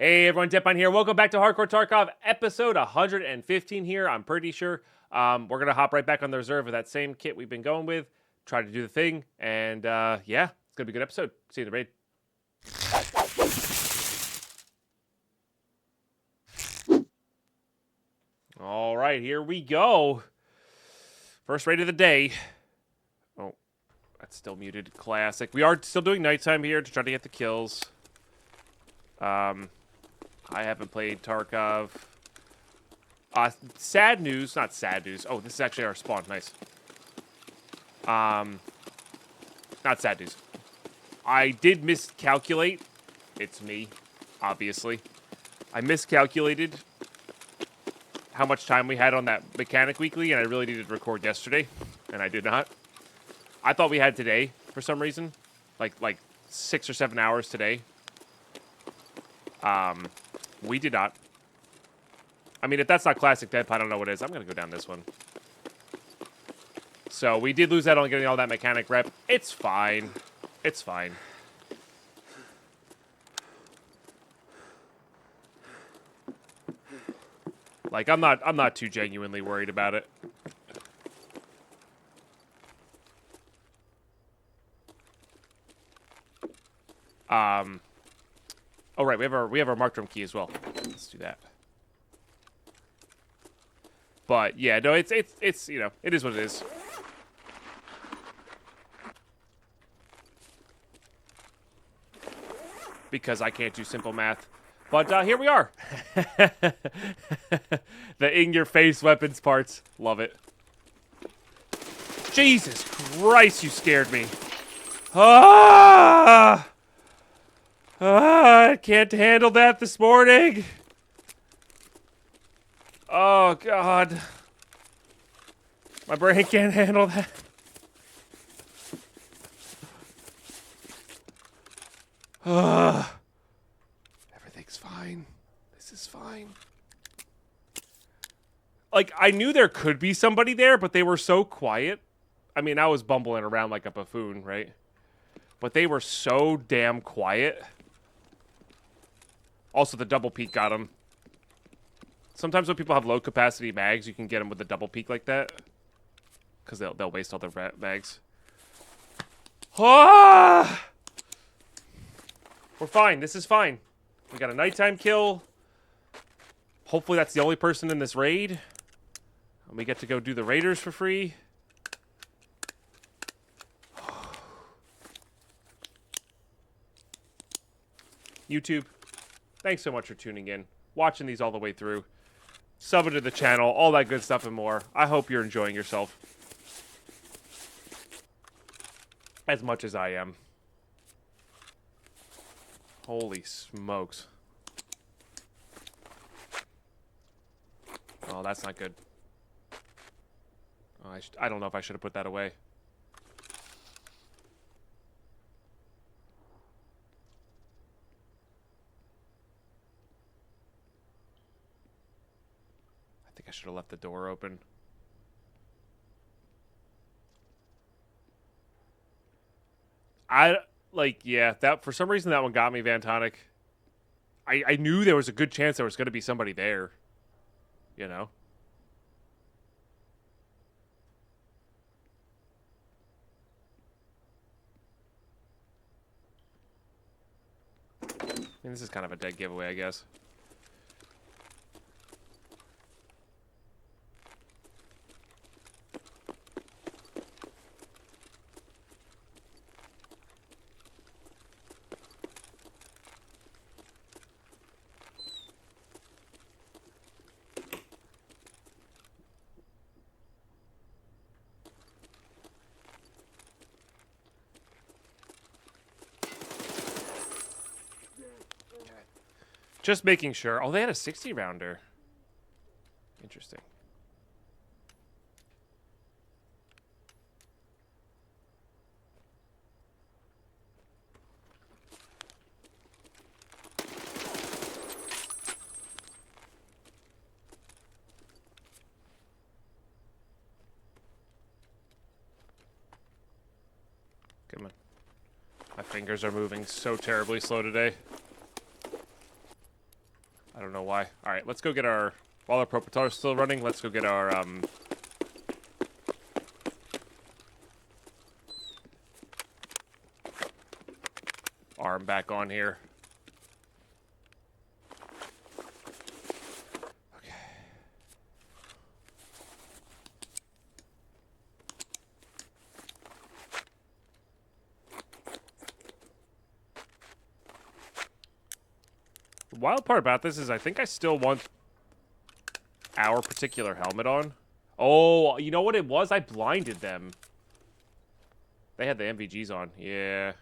Hey everyone, Deadpine here. Welcome back to Hardcore Tarkov, episode 115 here, I'm pretty sure. We're going to hop right back on the reserve with that same kit we've been going with, try to do the thing, and yeah, it's going to be a good episode. See you in the raid. All right, here we go. First raid of the day. Oh, that's still muted. Classic. We are still doing nighttime here to try to get the kills. I haven't played Tarkov. Sad news. Not sad news. Oh, this is actually our spawn. Nice. Not sad news. I did miscalculate. It's me, obviously. I miscalculated how much time we had on that mechanic weekly, and I really needed to record yesterday, and I did not. I thought we had today for some reason. Like 6 or 7 hours today. We did not. I mean, if that's not classic Deadpine, I don't know what it is. I'm going to go down this one. So, we did lose out on getting all that mechanic rep. It's fine. It's fine. Like, I'm not too genuinely worried about it. Oh right, we have our marked room key as well. Let's do that. But yeah, no, it's you know, it is what it is. Because I can't do simple math. But here we are. The in-your-face weapons parts. Love it. Jesus Christ, you scared me. Ah! I can't handle that this morning. Oh, God. My brain can't handle that. Everything's fine. This is fine. Like, I knew there could be somebody there, but they were so quiet. I mean, I was bumbling around like a buffoon, right? But they were so damn quiet. Also, the double peek got him. Sometimes when people have low capacity mags, you can get them with the double peek like that. Because they'll waste all their mags. Ah! We're fine. This is fine. We got a nighttime kill. Hopefully that's the only person in this raid. And we get to go do the raiders for free. YouTube, thanks so much for tuning in, watching these all the way through, subbing to the channel, all that good stuff and more. I hope you're enjoying yourself as much as I am. Holy smokes. Oh, that's not good. Oh, I don't know if I should have put that away. I should have left the door open. Yeah, that for some reason that one got me, Vantonic. I knew there was a good chance there was going to be somebody there. You know? I mean, this is kind of a dead giveaway, I guess. Just making sure. Oh, they had a 60 rounder. Interesting. Come on. My fingers are moving so terribly slow today. I don't know why. All right, let's go get our... While our Propatar is still running, let's go get our... arm back on here. Okay. The wild part about this is I think I still want our particular helmet on. Oh, you know what it was? I blinded them. They had the MVGs on. Yeah.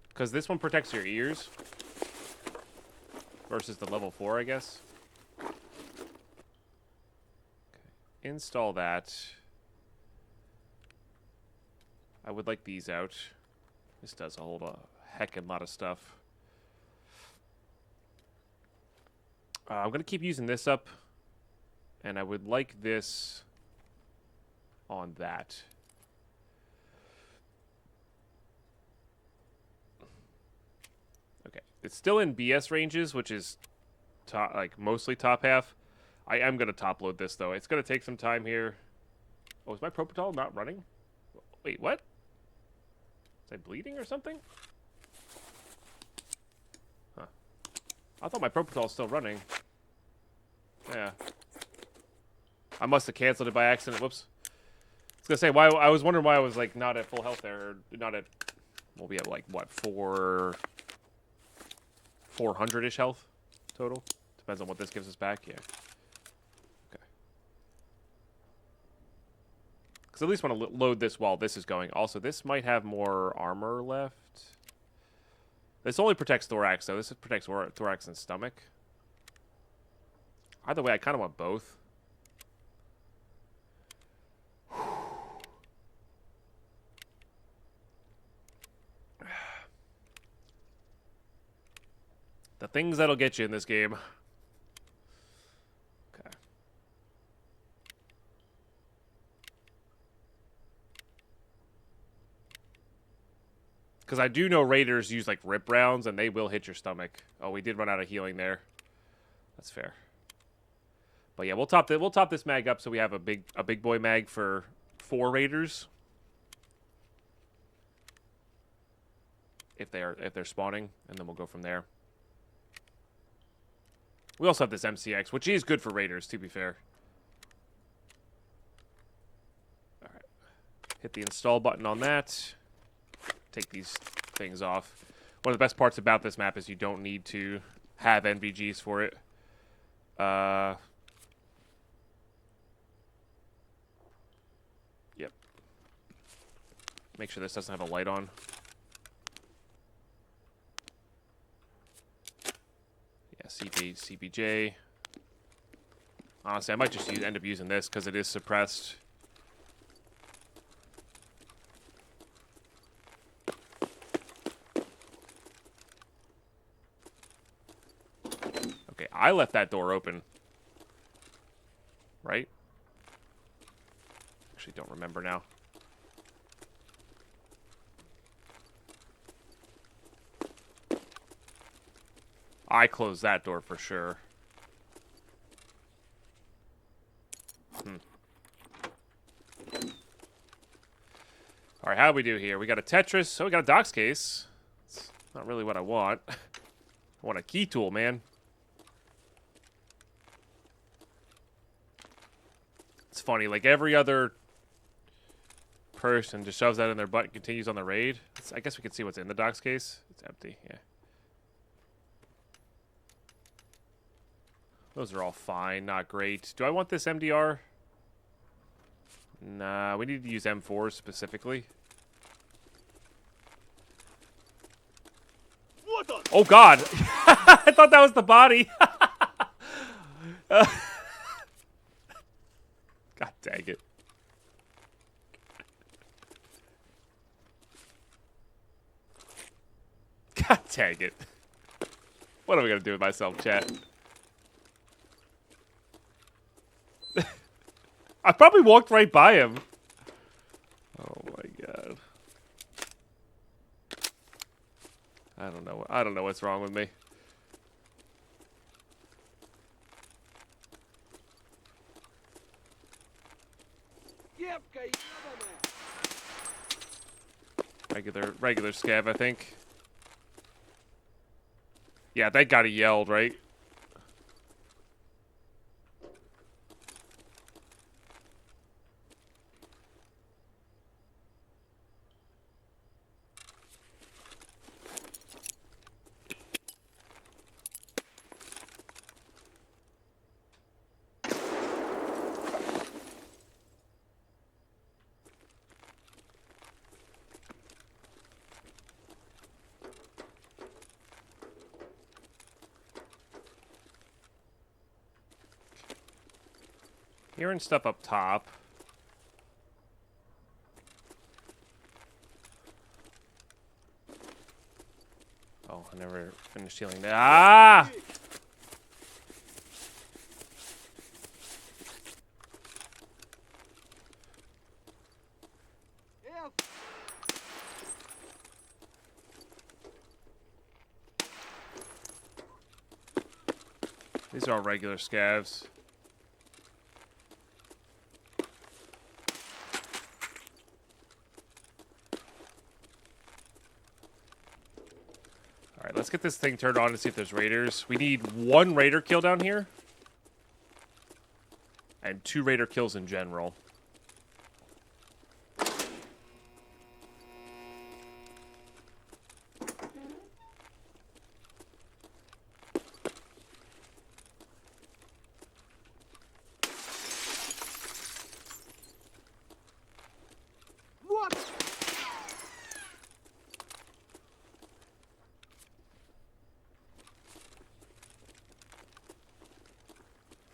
Because this one protects your ears. Versus the level 4, I guess. Okay. Install that. I would like these out. This does a whole heckin' lot of stuff. I'm going to keep using this up. And I would like this on that. Okay. It's still in BS ranges, which is top, like mostly top half. I am going to top load this, though. It's going to take some time here. Oh, is my Propatal not running? Wait, what? Is I bleeding or something? Huh. I thought my Propatal was still running. Yeah. I must have canceled it by accident. Whoops. I was gonna say why I was wondering why I was like not at full health there, or not at. We'll be at like what 400-ish health total. Depends on what this gives us back. Yeah. Okay. Because at least want to load this while this is going. Also, this might have more armor left. This only protects thorax, though. This protects thorax and stomach. Either way, I kind of want both. The things that'll get you in this game. Okay. Because I do know raiders use like rip rounds and they will hit your stomach. Oh, we did run out of healing there. That's fair. But yeah, we'll top this mag up so we have a big boy mag for 4 raiders. If they're spawning, and then we'll go from there. We also have this MCX, which is good for raiders, to be fair. Alright. Hit the install button on that. Take these things off. One of the best parts about this map is you don't need to have NVGs for it. Yep. Make sure this doesn't have a light on. Yeah, CBJ. Honestly, I might just end up using this because it is suppressed. Okay, I left that door open. Right? Actually, don't remember now. I closed that door for sure. Alright, how do we do here? We got a Tetris. Oh, we got a Docs case. It's not really what I want. I want a key tool, man. It's funny, like every other person just shoves that in their butt and continues on the raid. I guess we can see what's in the Docs case. It's empty, yeah. Those are all fine, not great. Do I want this MDR? Nah, we need to use M4s specifically. What the? Oh god! I thought that was the body! God dang it. God dang it. What am I gonna do with myself, chat? I probably walked right by him. Oh my god. I don't know what's wrong with me. Regular scav, I think. Yeah, that guy yelled, right? Hearing stuff up top. Oh, I never finished healing that. Ah! These are all regular scavs. Alright, let's get this thing turned on and see if there's raiders. We need 1 raider kill down here. And 2 raider kills in general.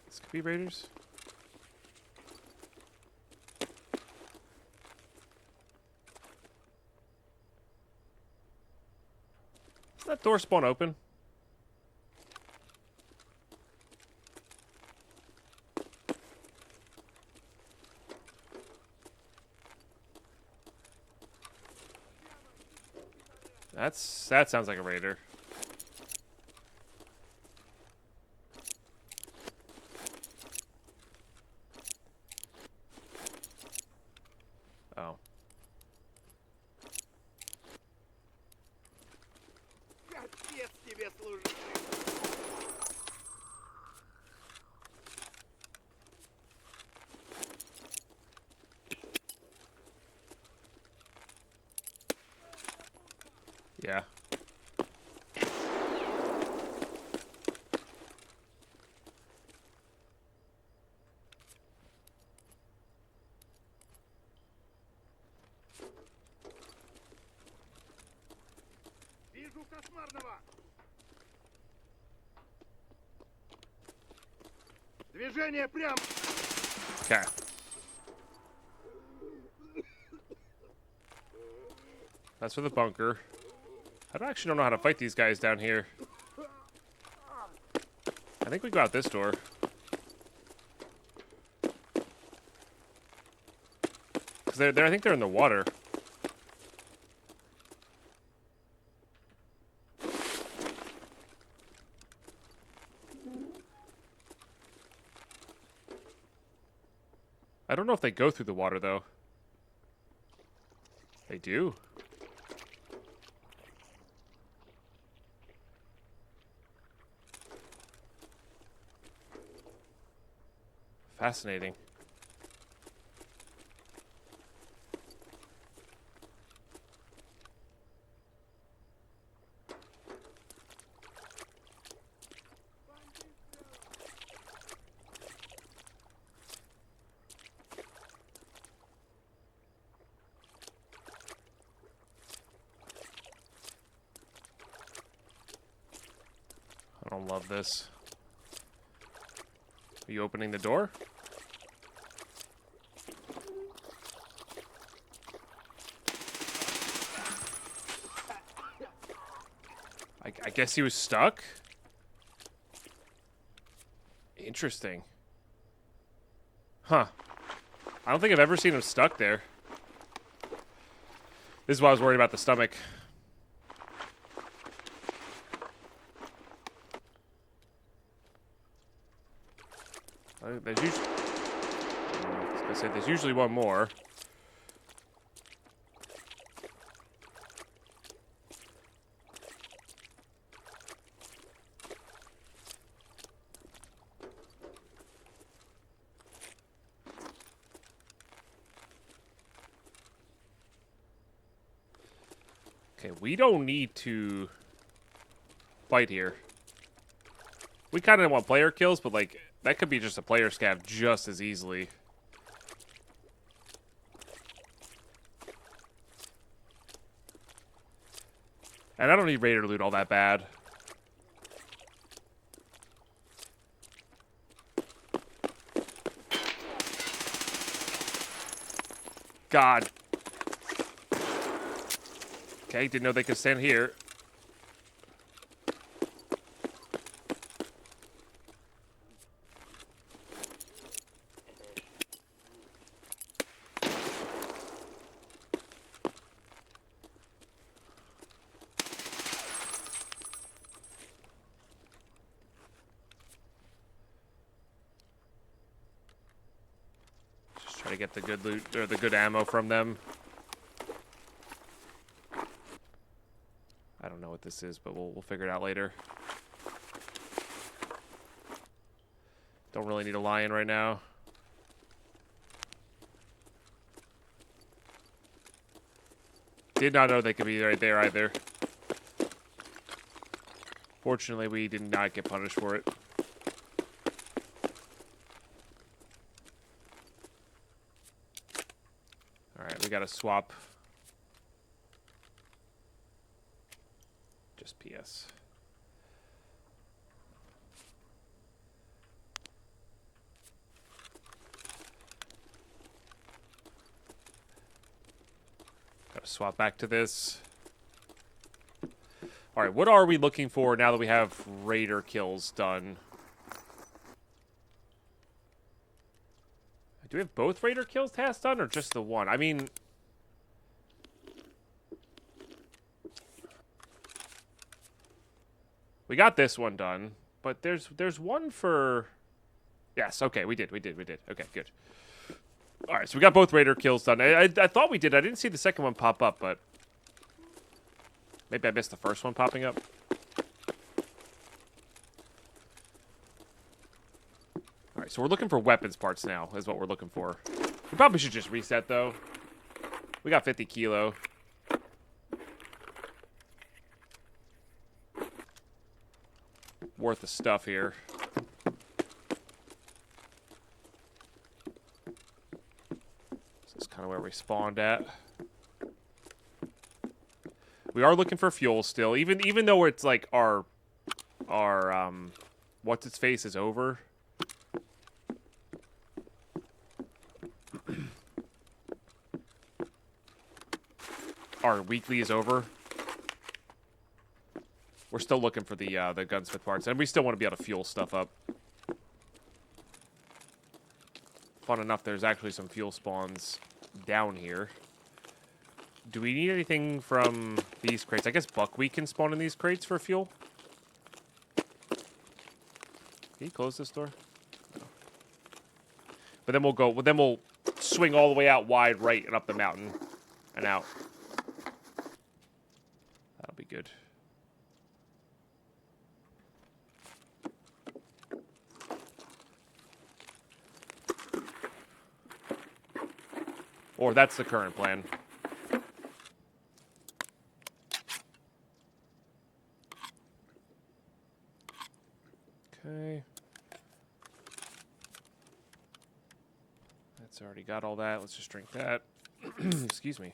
This could be raiders. Is that door spawn open? That sounds like a raider. Oh. Yeah. Вижу кошмарного. Движение прямо. Okay. That's for the bunker. I actually don't know how to fight these guys down here. I think we go out this door. Cause I think they're in the water. I don't know if they go through the water though. They do. Fascinating. I don't love this. Are you opening the door? I guess he was stuck? Interesting. Huh. I don't think I've ever seen him stuck there. This is why I was worried about the stomach. There's usually... I was gonna say, there's usually one more. Okay, we don't need to fight here. We kind of want player kills, but, like, that could be just a player scav just as easily. And I don't need Raider loot all that bad. God. Okay, didn't know they could stand here. Try to get the good loot, or the good ammo from them. I don't know what this is, but we'll figure it out later. Don't really need a lion right now. Did not know they could be right there either. Fortunately, we did not get punished for it. Alright, we gotta swap. Just PS. Gotta swap back to this. Alright, what are we looking for now that we have Raider kills done? Do we have both Raider kills tasks done, or just the one? I mean... We got this one done, but there's one for... Yes, okay, we did. Okay, good. Alright, so we got both Raider kills done. I thought we did. I didn't see the second one pop up, but... Maybe I missed the first one popping up. Alright, so we're looking for weapons parts now, is what we're looking for. We probably should just reset, though. We got 50 kilo. Worth of stuff here. This is kind of where we spawned at. We are looking for fuel still, even though it's like our what's its face is over. Our weekly is over. We're still looking for the gunsmith parts, and we still want to be able to fuel stuff up. Fun enough, there's actually some fuel spawns down here. Do we need anything from these crates? I guess buckwheat can spawn in these crates for fuel. Can you close this door? No. But then we'll go. Well, then we'll swing all the way out wide right and up the mountain and out. That'll be good. Or that's the current plan. Okay. That's already got all that. Let's just drink that. Excuse me.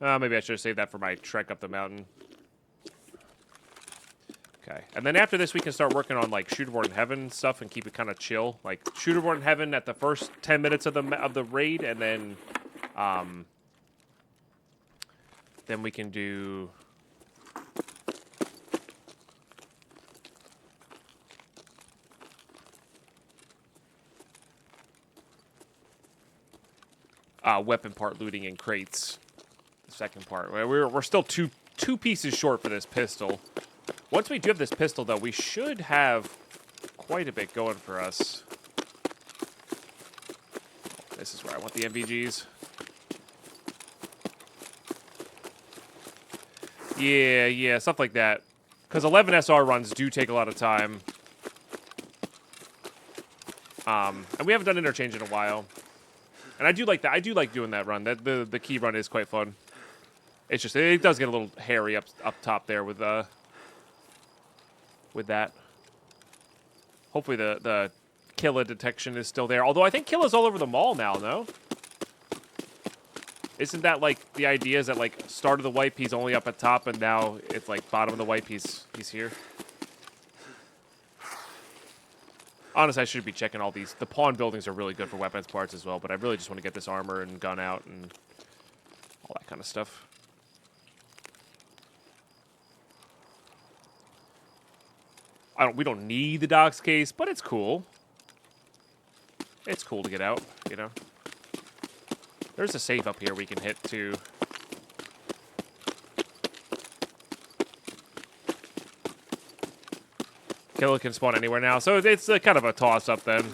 Maybe I should have saved that for my trek up the mountain. Okay. And then after this, we can start working on, like, Shooterborn in Heaven stuff and keep it kind of chill. Like, Shooterborn in Heaven at the first 10 minutes of the raid, and then we can do... weapon part looting in crates. The second part. We're still two pieces short for this pistol. Once we do have this pistol, though, we should have quite a bit going for us. This is where I want the MVGs. Yeah, stuff like that. Because 11 SR runs do take a lot of time. And we haven't done interchange in a while. And I do like that. I do like doing that run. The key run is quite fun. It's just, it does get a little hairy up top there with that. Hopefully the killer detection is still there. Although I think killer's all over the mall now, no? Isn't that like the idea is that like start of the wipe he's only up at top and now it's like bottom of the wipe he's here? Honestly, I should be checking all these. The pawn buildings are really good for weapons parts as well, but I really just want to get this armor and gun out and all that kind of stuff. We don't need the docs case, but it's cool. It's cool to get out, you know. There's a safe up here we can hit too. Killer can spawn anywhere now, so it's kind of a toss-up then.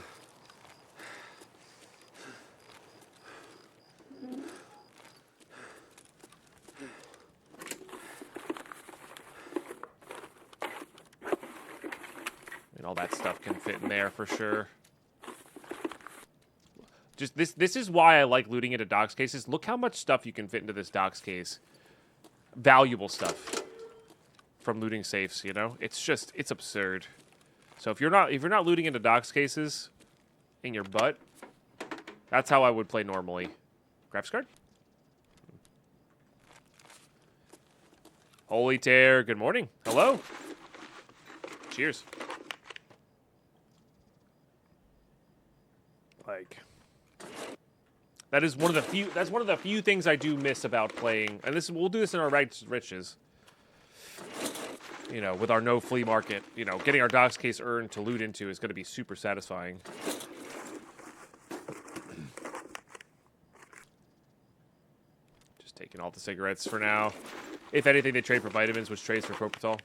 And all that stuff can fit in there for sure. Just this is why I like looting into docs cases. Look how much stuff you can fit into this docs case. Valuable stuff from looting safes, you know? It's absurd. So if you're not looting into docs cases in your butt, that's how I would play normally. Graphics card? Holy Tear, good morning. Hello. Cheers. Like, that is one of the few things I do miss about playing, and we'll do this in our Rags to Riches. You know, with our no flea market, you know, getting our docs case earned to loot into is going to be super satisfying. Just taking all the cigarettes for now. If anything, they trade for vitamins, which trades for propofol.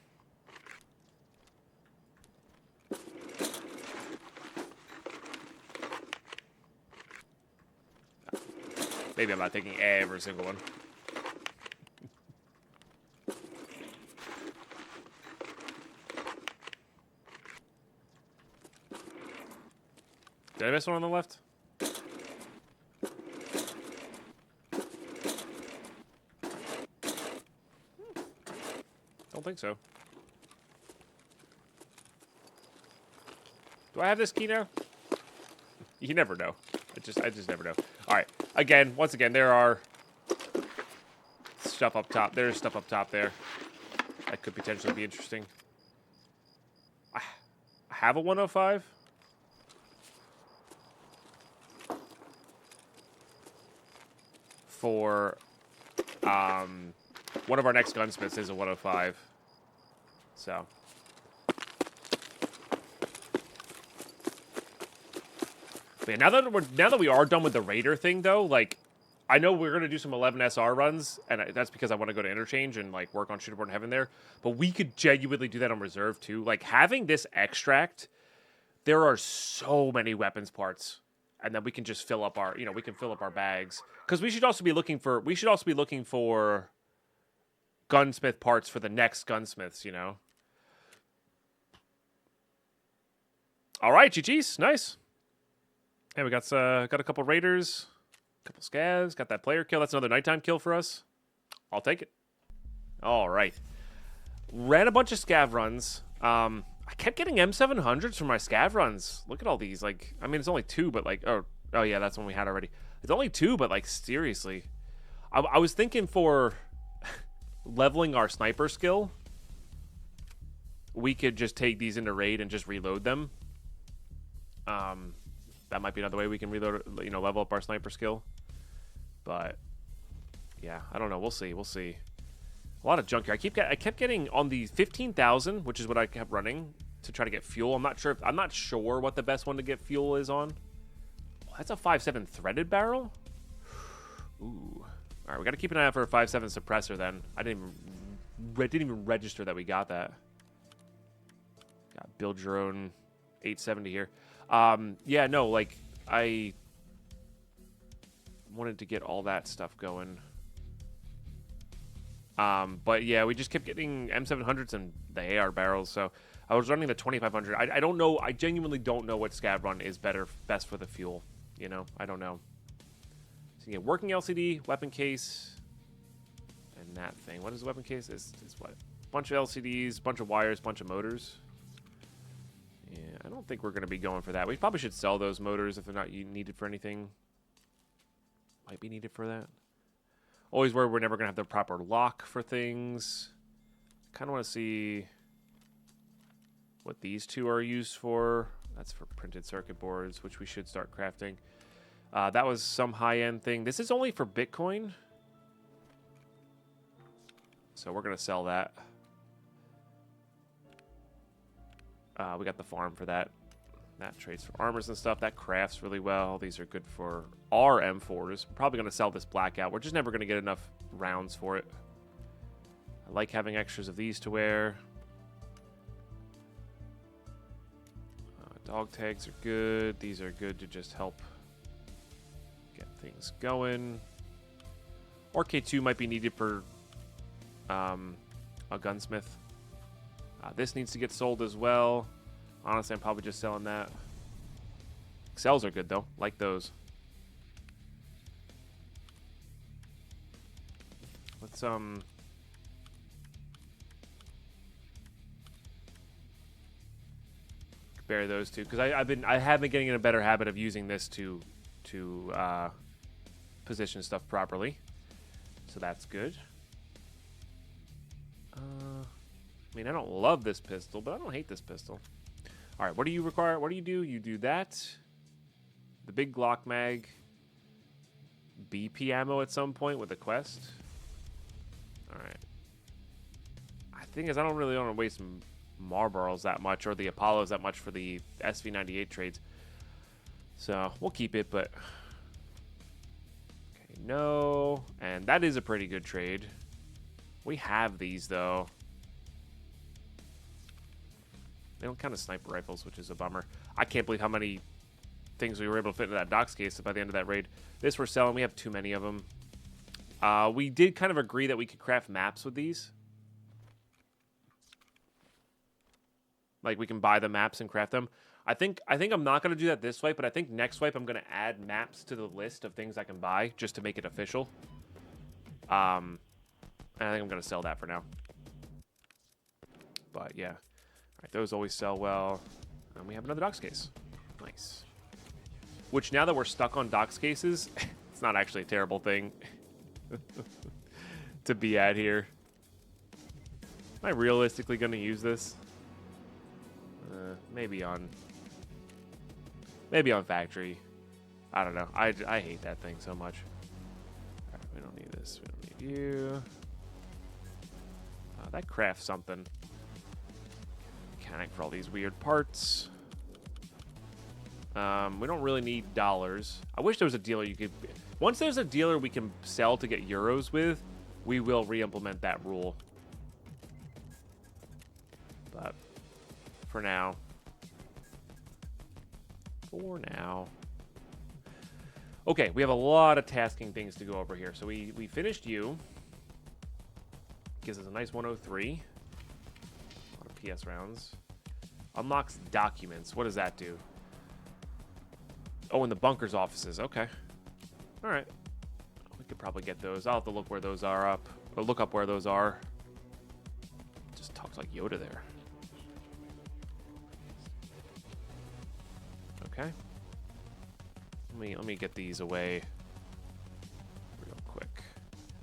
Maybe I'm not taking every single one. Did I miss one on the left? Don't think so. Do I have this key now? You never know. I just never know. All right. Once again, there are stuff up top. There's stuff up top there. That could potentially be interesting. I have a 105. For one of our next gunsmiths is a 105. So. But yeah, now that we are done with the Raider thing, though, like, I know we're gonna do some 11 SR runs, and that's because I want to go to Interchange and like work on Shooterboard in Heaven there. But we could genuinely do that on Reserve too. Like having this extract, there are so many weapons parts, and then we can just fill up our, we can fill up our bags because we should also be looking for gunsmith parts for the next gunsmiths, you know. All right, GG's, nice. Hey, we got a couple Raiders, a couple Scavs, got that player kill. That's another nighttime kill for us. I'll take it. All right. Ran a bunch of Scav runs. I kept getting M700s for my Scav runs. Look at all these. Like, I mean, it's only two, but like, oh yeah, that's one we had already. It's only two, but like, seriously. I was thinking for leveling our sniper skill, we could just take these into raid and just reload them. That might be another way we can reload, level up our sniper skill. But yeah, I don't know. We'll see. A lot of junk here. I kept getting on the 15,000, which is what I kept running to try to get fuel. I'm not sure what the best one to get fuel is on. Oh, that's a 5.7 threaded barrel. Ooh. All right, we got to keep an eye out for a 5.7 suppressor then. I didn't even register that we got that. Got build your own 870 here. Yeah, no, like I wanted to get all that stuff going. But yeah, we just kept getting M700s and the AR barrels. So I was running the 2500. I don't know. I genuinely don't know what scav run is best for the fuel. I don't know. So you get working LCD, weapon case, and that thing. What is the weapon case? It's what? Bunch of LCDs, bunch of wires, bunch of motors. Yeah, I don't think we're going to be going for that. We probably should sell those motors if they're not needed for anything. Might be needed for that. Always worried we're never going to have the proper lock for things. Kind of want to see what these two are used for. That's for printed circuit boards, which we should start crafting. That was some high-end thing. This is only for Bitcoin. So we're going to sell that. We got the farm for that. That trades for armors and stuff. That crafts really well. These are good for our M4s. We're probably going to sell this blackout. We're just never going to get enough rounds for it. I like having extras of these to wear. Dog tags are good. These are good to just help get things going. Or K2 might be needed for a gunsmith. This needs to get sold as well. Honestly, I'm probably just selling that. Excels are good, though. Like those. Let's, bury those two. Because I have been getting in a better habit of using this to position stuff properly. So that's good. I mean, I don't love this pistol, but I don't hate this pistol. All right, what do you require? What do? You do that. The big Glock mag. BP ammo at some point with the quest. All right. I think is I don't really want to waste Marlboros that much or the Apollos that much for the SV98 trades. So we'll keep it, but okay, no. And that is a pretty good trade. We have these though. They don't count as sniper rifles, which is a bummer. I can't believe how many things we were able to fit into that docs case by the end of that raid. This we're selling. We have too many of them. We did kind of agree that we could craft maps with these. Like we can buy the maps and craft them. I think I'm not going to do that this swipe, but I think next swipe I'm going to add maps to the list of things I can buy just to make it official. And I think I'm going to sell that for now. But yeah. All right, those always sell well. And we have another docs case. Nice. Which now that we're stuck on docs cases, it's not actually a terrible thing to be at here. Am I realistically going to use this? Maybe on factory. I don't know. I hate that thing so much. All right, we don't need this. We don't need you. That crafts something. Mechanic for all these weird parts. We don't really need dollars. I wish there was a dealer you could... Once there's a dealer we can sell to get euros with, we will re-implement that rule. But for now... Okay, we have a lot of tasking things to go over here. So we finished you. Gives us a nice 103. A lot of PS rounds. Unlocks documents. What does that do? Oh, in the bunker's offices. Okay. All right. We could probably get those. I'll have to look where those are up. Or look up where those are. Just talks like Yoda there. Okay. Let me get these away real quick.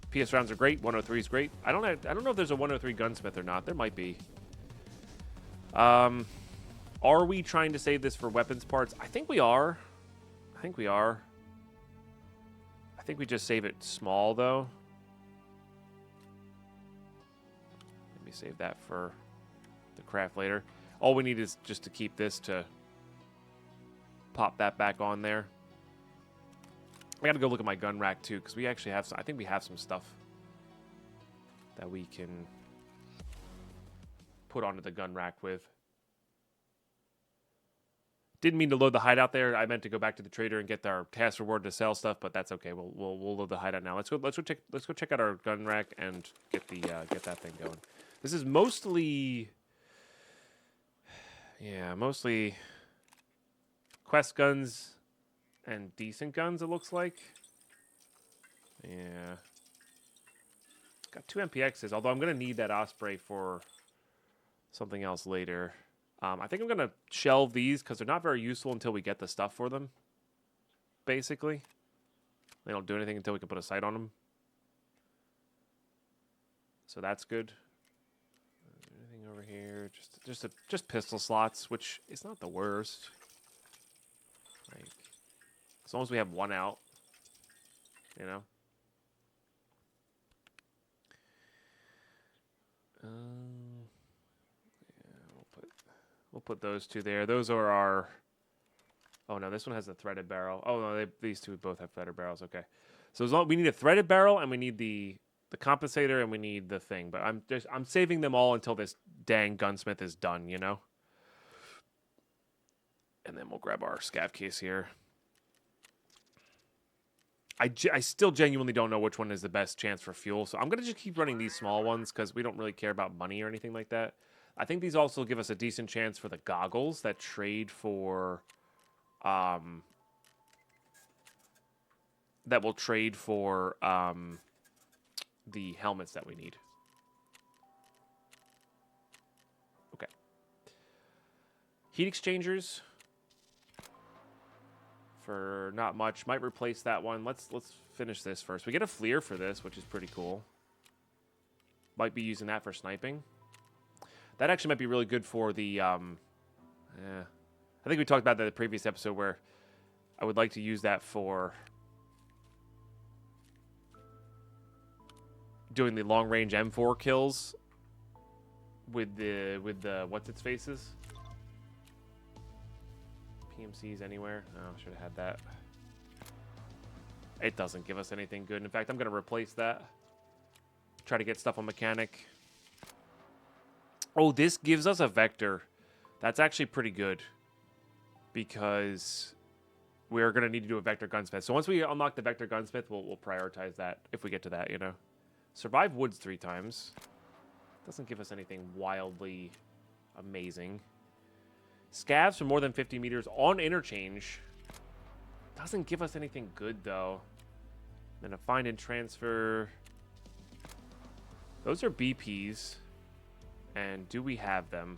PS rounds are great. 103 is great. I don't know if there's a 103 gunsmith or not. There might be. Are we trying to save this for weapons parts? I think we are. I think we just save it small though. Let me save that for the craft later. All we need is just to keep this to pop that back on there. I gotta go look at my gun rack too, because we actually have some, I think we have some stuff that we can put onto the gun rack with. Didn't mean to load the hideout there. I meant to go back to the trader and get our task reward to sell stuff, but that's okay. We'll load the hideout now. Let's go check out our gun rack and get the get that thing going. This is mostly quest guns and decent guns, it looks like. Yeah. Got 2 MPXs, although I'm going to need that Osprey for something else later. I think I'm going to shelve these because they're not very useful until we get the stuff for them, basically. They don't do anything until we can put a sight on them. So that's good. Anything over here? Just pistol slots, which is not the worst. Like, as long as we have one out, you know. Yeah, we'll put those 2 there. Those are our. Oh no, this one has a threaded barrel. Oh no, these 2 both have threaded barrels. Okay, so as long we need a threaded barrel and we need the compensator and we need the thing. But I'm saving them all until this dang gunsmith is done, you know. And then we'll grab our scav case here. I still genuinely don't know which one is the best chance for fuel, so I'm going to just keep running these small ones because we don't really care about money or anything like that. I think these also give us a decent chance for the goggles that trade for... that will trade for the helmets that we need. Okay. Heat exchangers. For not much. Might replace that one. Let's finish this first. We get a FLIR for this, which is pretty cool. Might be using that for sniping. That actually might be really good for the... I think we talked about that in the previous episode where I would like to use that for doing the long-range M4 kills with the what's-its-faces. PMCs anywhere? Oh, should have had that. It doesn't give us anything good. In fact, I'm going to replace that. Try to get stuff on mechanic. Oh, this gives us a vector. That's actually pretty good. Because we're going to need to do a vector gunsmith. So once we unlock the vector gunsmith, we'll prioritize that if we get to that, you know. Survive woods 3 times. Doesn't give us anything wildly amazing. Scavs for more than 50 meters on interchange. Doesn't give us anything good, though. Then a find and transfer. Those are BPs. And do we have them?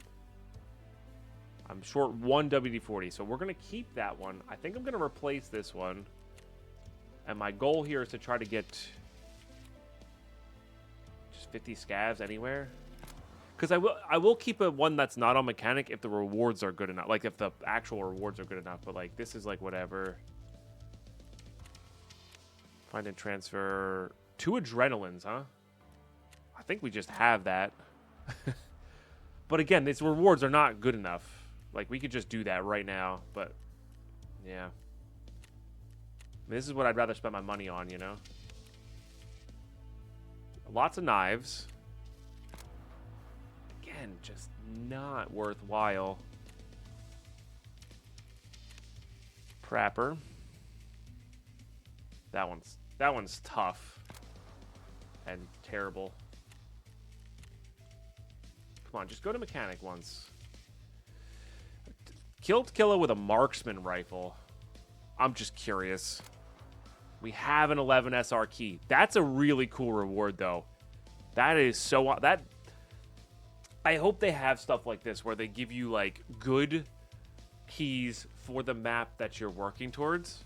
I'm short 1 WD-40, so we're going to keep that one. I think I'm going to replace this one. And my goal here is to try to get just 50 scavs anywhere. Because I will keep a one that's not on mechanic if the rewards are good enough. Like, if the actual rewards are good enough. But, like, this is, like, whatever. Find and transfer 2 adrenalines, huh? I think we just have that. But, again, these rewards are not good enough. Like, we could just do that right now. But, yeah. I mean, this is what I'd rather spend my money on, you know? Lots of knives. Again, just not worthwhile. Prapper. That one's tough and terrible. Come on, just go to mechanic once. Killed killer with a marksman rifle. I'm just curious. We have an 11 SR key. That's a really cool reward, though. That is so... I hope they have stuff like this where they give you, like, good keys for the map that you're working towards.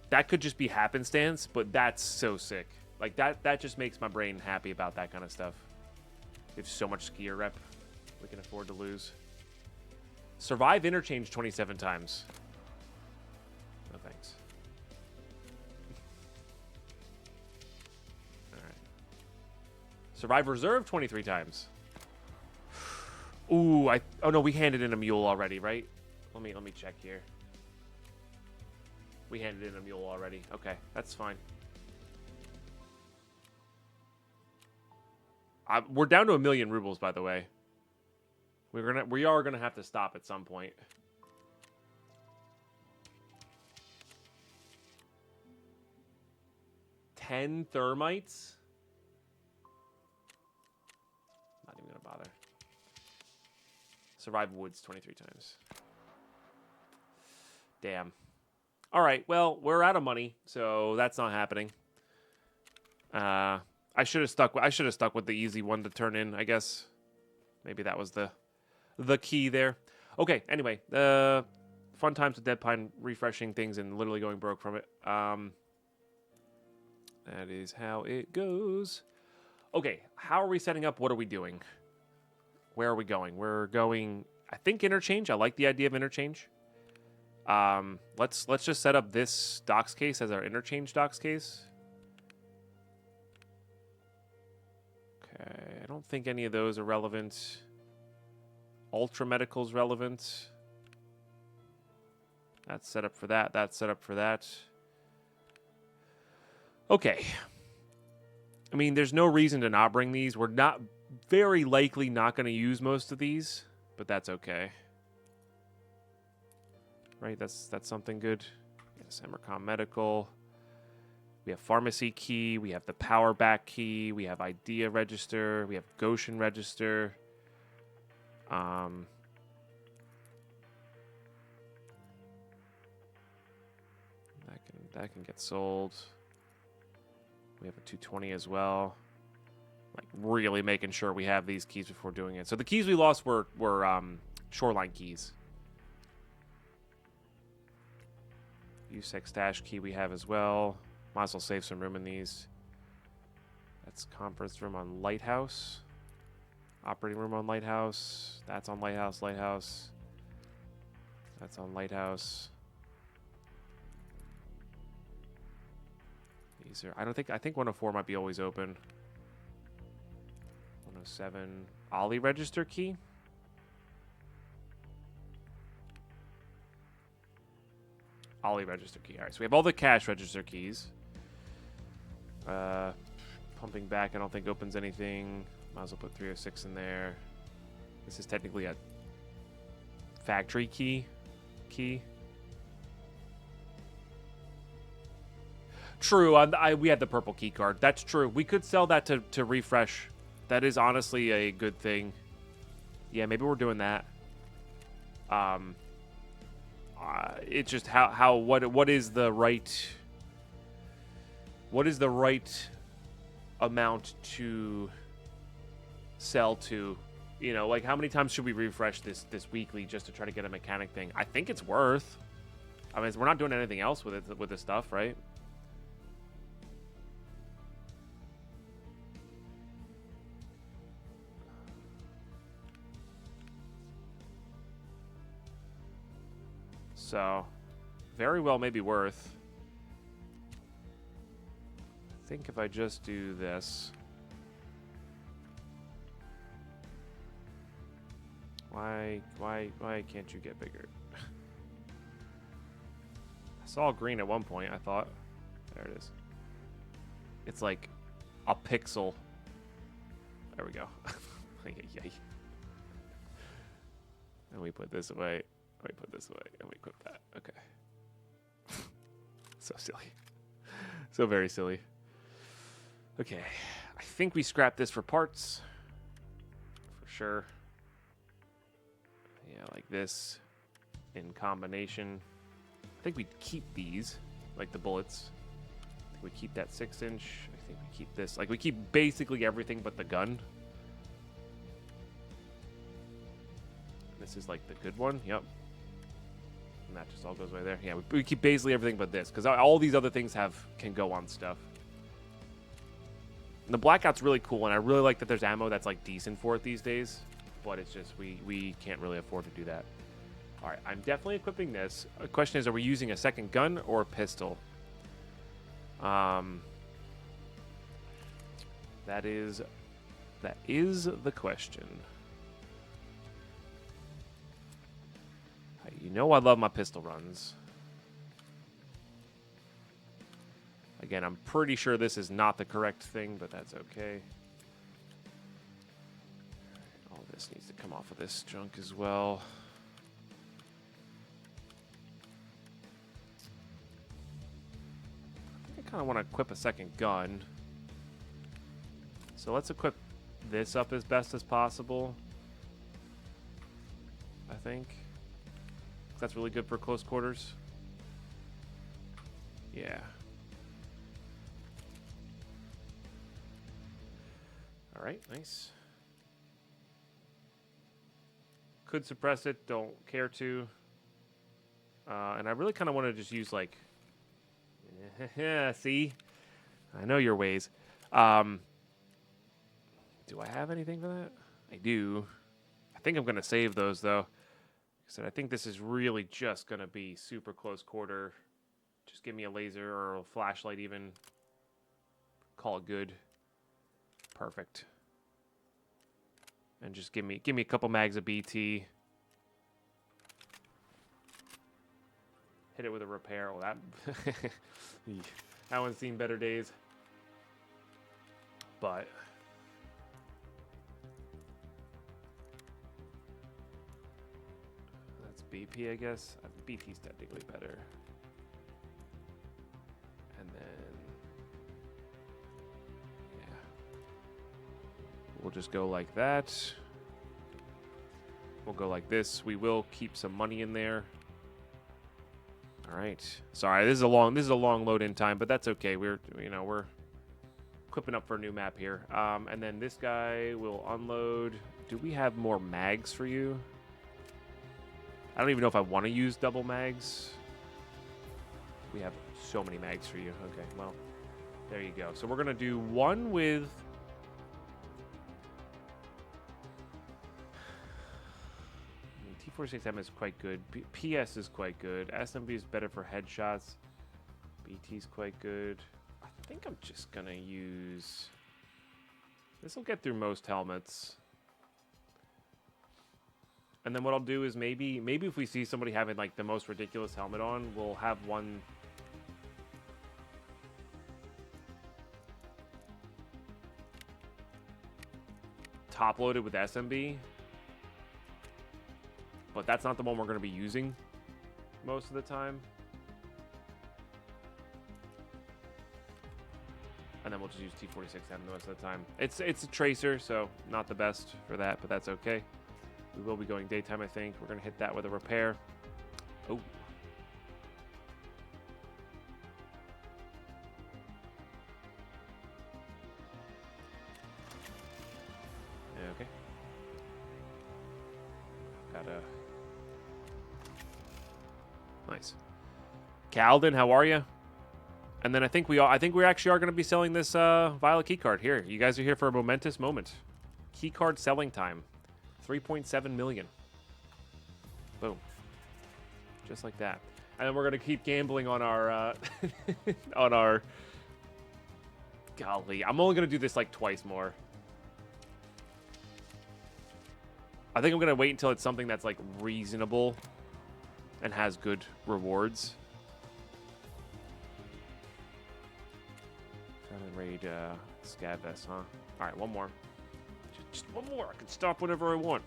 That could just be happenstance, but that's so sick. Like, that just makes my brain happy about that kind of stuff. We have so much skier rep we can afford to lose. Survive interchange 27 times. No thanks. Alright. Survive reserve 23 times. Ooh, oh no, we handed in a mule already, right? Let me check here. We handed in a mule already. Okay, that's fine. We're down to 1 million rubles, by the way. We are gonna have to stop at some point. $10 thermites? Not even gonna bother. Survive woods 23 times. Damn. All right, well, we're out of money, so that's not happening. I should have stuck with the easy one to turn in, I guess. Maybe that was the key there. Okay, anyway, fun times with Deadpine, refreshing things and literally going broke from it. That is how it goes. Okay, how are we setting up? What are we doing? Where are we going? We're going, I think, interchange. I like the idea of interchange. Let's just set up this docks case as our interchange docks case. Okay, I don't think any of those are relevant. Ultra Medical's relevant. That's set up for that. That's set up for that. Okay. I mean, there's no reason to not bring these. We're not very likely not going to use most of these, but that's okay. Right? That's something good. Yes, Emercom Medical. We have Pharmacy Key. We have the Power Back Key. We have Idea Register. We have Goshen Register. That can get sold. We have a 220 as well. Like really making sure we have these keys before doing it. So the keys we lost were shoreline keys. U6 stash key we have as well. Might as well save some room in these. That's conference room on Lighthouse. Operating room on Lighthouse. That's on Lighthouse. Lighthouse. That's on Lighthouse. These are. I think 104 might be always open. 107. Ollie register key. Ollie register key. All right, so we have all the cash register keys. Pumping back, I don't think opens anything. Might as well put 306 in there. This is technically a factory key. True, we had the purple key card. That's true. We could sell that to refresh. That is honestly a good thing. Yeah, maybe we're doing that. It's just what is the right amount to sell to, you know, like how many times should we refresh this weekly just to try to get a mechanic thing? I think it's worth. I mean, we're not doing anything else with it, with this stuff, right? So, very well maybe worth. I think if I just do this. Why can't you get bigger? I saw green at one point, I thought. There it is. It's like a pixel. There we go. And we put this away. We put this away and we equip that. Okay. So silly. So very silly. Okay. I think we scrap this for parts. For sure. Yeah, like this. In combination. I think we keep these. Like the bullets. I think we keep that 6-inch. I think we keep this. Like we keep basically everything but the gun. This is like the good one. Yep. And that just all goes away there. Yeah, we keep basically everything but this, because all these other things can go on stuff. And the blackout's really cool, and I really like that there's ammo that's like decent for it these days. But it's just we can't really afford to do that. All right, I'm definitely equipping this. The question is, are we using a second gun or a pistol? That is the question. You know I love my pistol runs. Again, I'm pretty sure this is not the correct thing, but that's okay. All this needs to come off of this junk as well. I think I kind of want to equip a second gun. So let's equip this up as best as possible. I think. That's really good for close quarters. Yeah. All right, nice. Could suppress it, don't care to. And I really kind of want to just use like, see, I know your ways. Do I have anything for that? I do. I think I'm going to save those though. Like I said, I think this is really just going to be super close quarter. Just give me a laser or a flashlight even. Call it good. Perfect. And just give me a couple mags of BT. Hit it with a repair. Well, that one's seen better days. But that's BP, I guess. BT's technically better. And then yeah, we'll just go like that. We'll go like this. We will keep some money in there. All right. Sorry, this is a long load in time, but that's okay. We're equipping up for a new map here. And then this guy will unload. Do we have more mags for you? I don't even know if I want to use double mags. We have so many mags for you. Okay, well, there you go. So we're gonna do one with. T46M is quite good. PS is quite good. SMB is better for headshots. BT is quite good. I think I'm just going to use... This will get through most helmets. And then what I'll do is maybe if we see somebody having like the most ridiculous helmet on, we'll have one... top loaded with SMB. But that's not the one we're going to be using most of the time. And then we'll just use T46M the rest of the time. It's a tracer, so not the best for that, but that's okay. We will be going daytime, I think. We're going to hit that with a repair. Oh. Okay. Gotta... Nice. Calden, how are you? And then I think we actually are going to be selling this Violet keycard here. You guys are here for a momentous moment. Keycard selling time. 3.7 million. Boom. Just like that. And then we're going to keep gambling on our on our golly, I'm only going to do this like twice more. I think I'm going to wait until it's something that's like reasonable and has good rewards. Raid scav vest, huh? All right, one more. Just one more. I can stop whenever I want.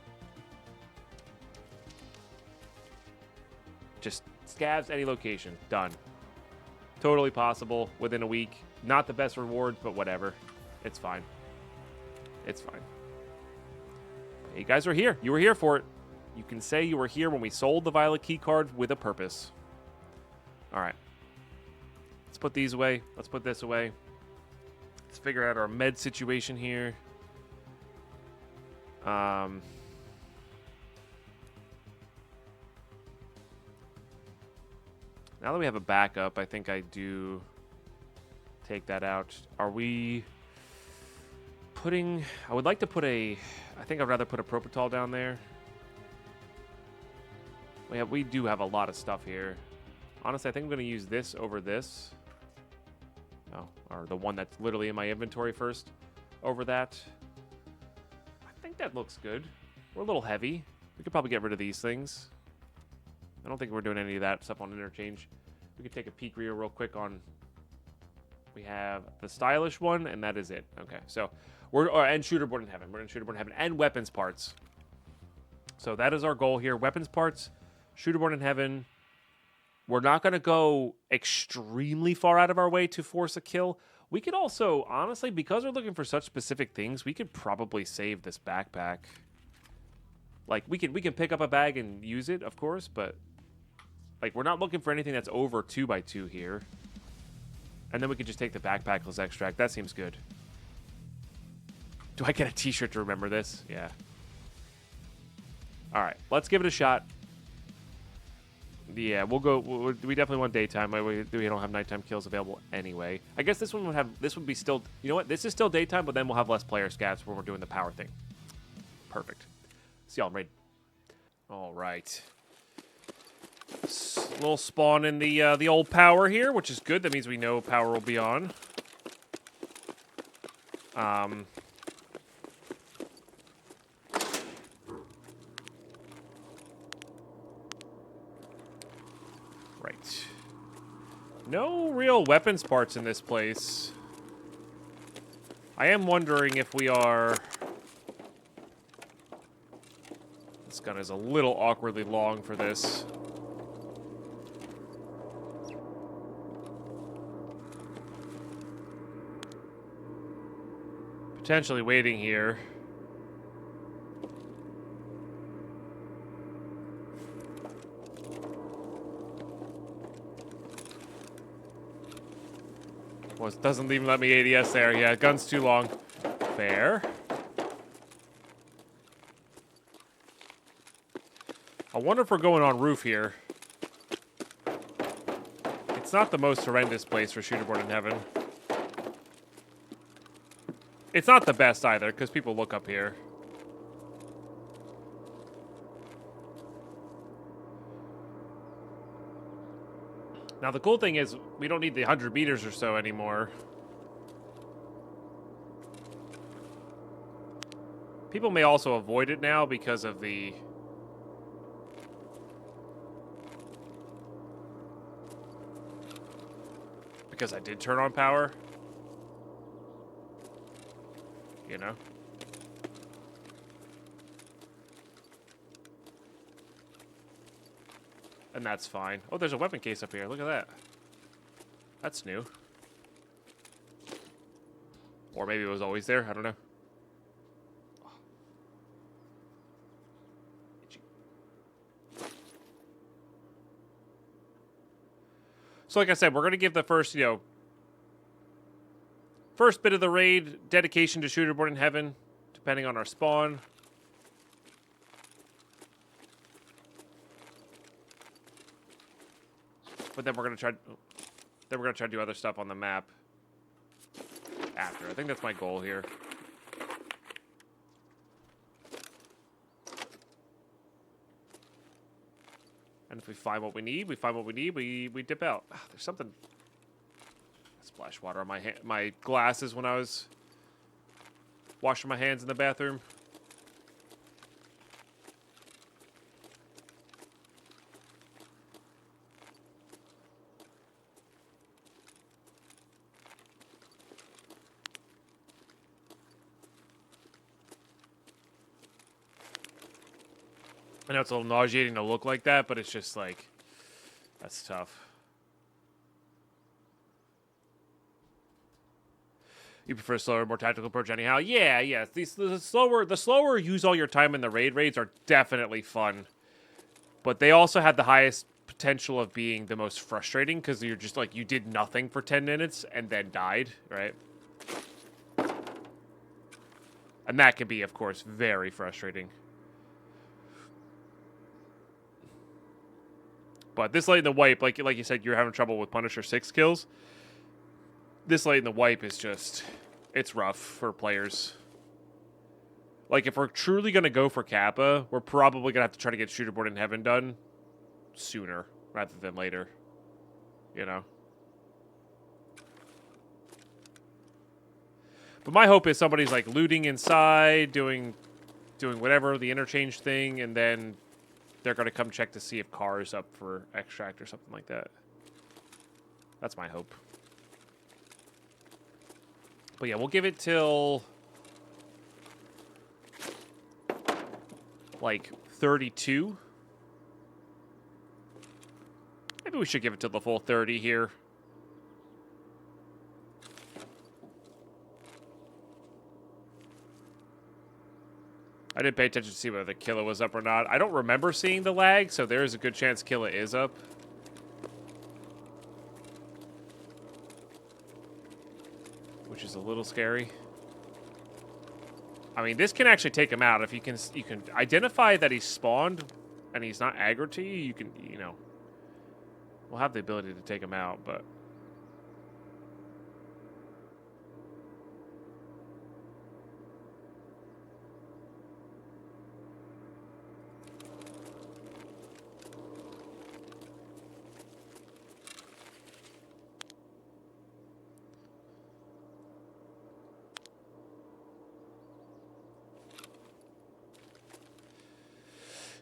Just scavs any location. Done. Totally possible within a week. Not the best rewards, but whatever. It's fine. It's fine. You guys were here. You were here for it. You can say you were here when we sold the Violet key card with a purpose. All right. Let's put these away. Let's put this away. Let's figure out our med situation here. Now that we have a backup, I think I do take that out. Are we putting... I would like to put a... I think I'd rather put a Propital down there. We do have a lot of stuff here. Honestly, I think I'm going to use this over this. Oh, or the one that's literally in my inventory first over that. I think that looks good. We're a little heavy. We could probably get rid of these things. I don't think we're doing any of that stuff on interchange. We could take a peek real quick on... We have the stylish one, and that is it. Okay, so we're... and Shooterboard in Heaven. We're in Shooterboard in Heaven. And weapons parts. So that is our goal here. Weapons parts, Shooterboard in Heaven. We're not going to go extremely far out of our way to force a kill. We could also, honestly, because we're looking for such specific things, we could probably save this backpack. Like, we can pick up a bag and use it, of course, but like, we're not looking for anything that's over 2x2 here. And then we could just take the backpackless extract. That seems good. Do I get a t-shirt to remember this? Yeah. All right, let's give it a shot. Yeah, we'll go. We definitely want daytime. We don't have nighttime kills available anyway. I guess this one would have. This would be still. You know what? This is still daytime, but then we'll have less player scats when we're doing the power thing. Perfect. See y'all in raid. All right. Little spawn in the old power here, which is good. That means we know power will be on. Right. No real weapons parts in this place. I am wondering if we are... This gun is a little awkwardly long for this. Potentially waiting here. Well, it doesn't even let me ADS there. Yeah, gun's too long. Fair. I wonder if we're going on roof here. It's not the most horrendous place for shooterboard in heaven. It's not the best either, because people look up here. Now, the cool thing is, we don't need the 100 meters or so anymore. People may also avoid it now because of the... Because I did turn on power. You know? And that's fine. Oh, there's a weapon case up here. Look at that. That's new. Or maybe it was always there. I don't know. So like I said, we're going to give the first, first bit of the raid dedication to shooterboard in heaven, depending on our spawn. But then we're gonna try. Then we're gonna try to do other stuff on the map after. I think that's my goal here. And if we find what we need, we dip out. Ah, there's something. Splash water on my glasses when I was washing my hands in the bathroom. I know it's a little nauseating to look like that, but it's just like, that's tough. You prefer a slower, more tactical approach anyhow? Yeah. The slower use all your time in the raids are definitely fun. But they also have the highest potential of being the most frustrating because you're just like, you did nothing for 10 minutes and then died, right? And that can be, of course, very frustrating. But this late in the wipe, like you said, you're having trouble with Punisher 6 kills. This late in the wipe is just, it's rough for players. Like, if we're truly going to go for Kappa, we're probably going to have to try to get shooterboard in heaven done sooner rather than later. You know? But my hope is somebody's, like, looting inside, doing whatever, the interchange thing, and then they're going to come check to see if car is up for extract or something like that. That's my hope. But yeah, we'll give it till like 32. Maybe we should give it till the full 30 here. I didn't pay attention to see whether the Killa was up or not. I don't remember seeing the lag, so there is a good chance Killa is up. Which is a little scary. I mean, this can actually take him out. If you can identify that he's spawned and he's not aggro to you, you can, you know, we'll have the ability to take him out, but...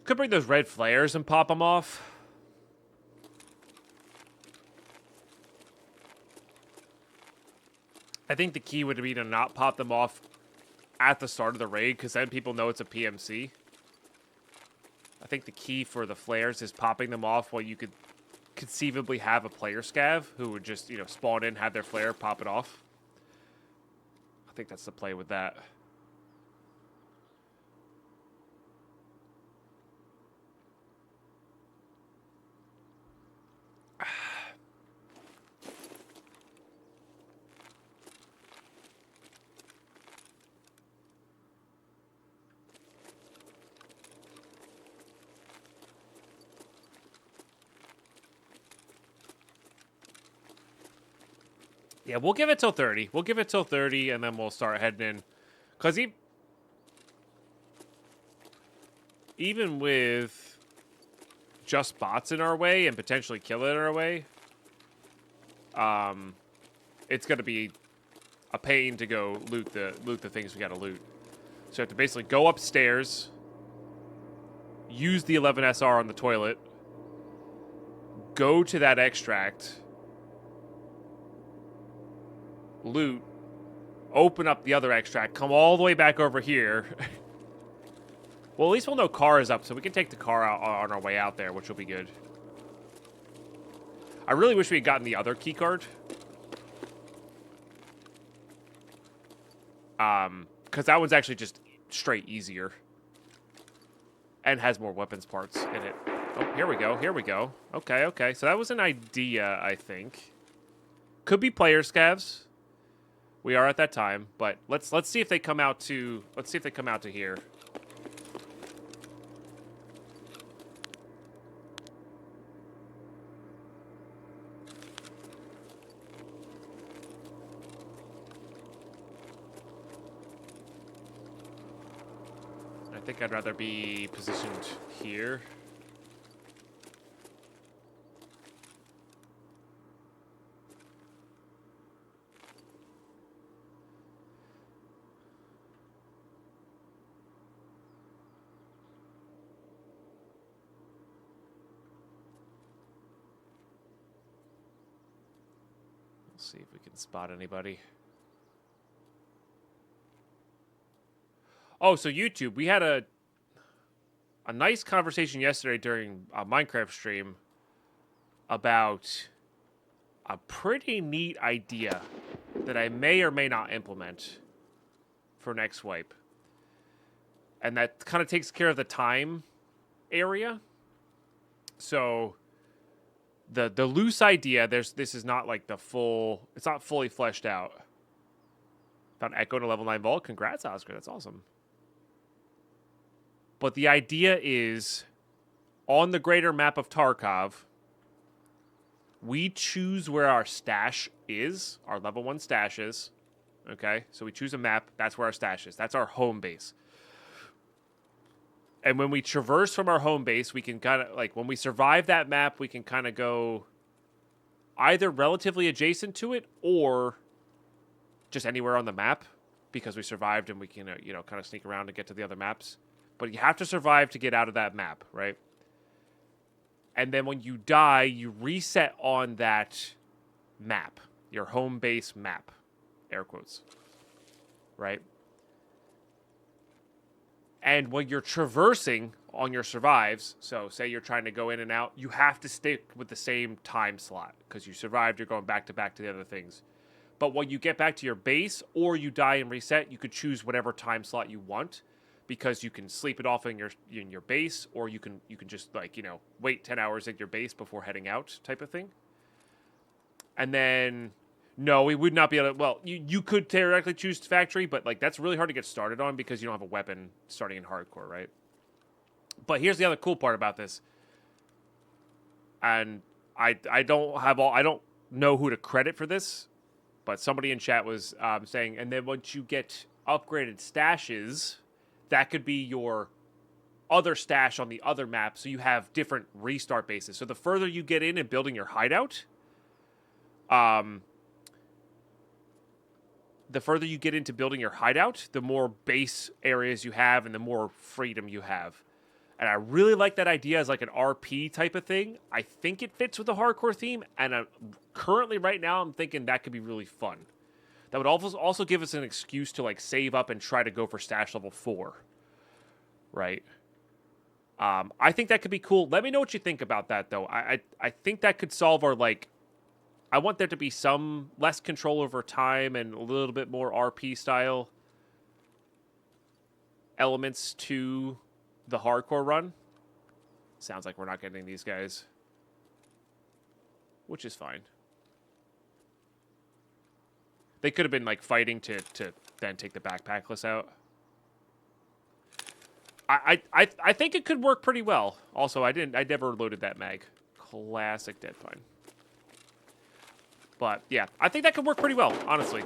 Could bring those red flares and pop them off. I think the key would be to not pop them off at the start of the raid, because then people know it's a PMC. I think the key for the flares is popping them off while you could conceivably have a player scav who would just, you know, spawn in, have their flare, pop it off. I think that's the play with that. Yeah, we'll give it till 30. We'll give it till 30, and then we'll start heading in. Because even with just bots in our way and potentially kill it in our way, it's going to be a pain to go loot the things we got to loot. So you have to basically go upstairs, use the 11SR on the toilet, go to that extract, loot, open up the other extract, come all the way back over here. Well, at least we'll know car is up, so we can take the car out on our way out there, which will be good. I really wish we had gotten the other key card. Because that one's actually just straight easier. And has more weapons parts in it. Oh, here we go, here we go. Okay, okay, so that was an idea, I think. Could be player scavs. We are at that time, but let's see if they come out to here. I think I'd rather be positioned here. See if we can spot anybody. Oh, so YouTube, we had a nice conversation yesterday during a Minecraft stream about a pretty neat idea that I may or may not implement for next wipe. And that kind of takes care of the time area. So the loose idea, this is not like the full, it's not fully fleshed out. Found Echo in a level 9 vault. Congrats, Oscar. That's awesome. But the idea is, on the greater map of Tarkov, we choose where our stash is, our level 1 stash is. Okay? So we choose a map, that's where our stash is. That's our home base. And when we traverse from our home base, we can kind of, like, when we survive that map, we can kind of go either relatively adjacent to it or just anywhere on the map because we survived and we can, you know, kind of sneak around to get to the other maps. But you have to survive to get out of that map, right? And then when you die, you reset on that map, your home base map, air quotes, right? And when you're traversing on your survives, so say you're trying to go in and out, you have to stick with the same time slot because you survived, you're going back to the other things. But when you get back to your base or you die and reset, you could choose whatever time slot you want because you can sleep it off in your base, or you can just, like, you know, wait 10 hours at your base before heading out type of thing. And then No, we would not be able to. Well, you could theoretically choose factory, but like that's really hard to get started on because you don't have a weapon starting in hardcore, right? But here's the other cool part about this, and I don't know who to credit for this, but somebody in chat was saying, and then once you get upgraded stashes, that could be your other stash on the other map, so you have different restart bases. So the further you get in and building your hideout, the further you get into building your hideout, the more base areas you have and the more freedom you have. And I really like that idea as like an RP type of thing. I think it fits with the hardcore theme, and currently right now I'm thinking that could be really fun. That would also give us an excuse to like save up and try to go for stash level 4. Right? I think that could be cool. Let me know what you think about that, though. I think that could solve our, like... I want there to be some less control over time and a little bit more RP-style elements to the hardcore run. Sounds like we're not getting these guys. Which is fine. They could have been, like, fighting to then take the backpackless out. I think it could work pretty well. Also, I never loaded that mag. Classic Deadpine. But yeah, I think that could work pretty well, honestly.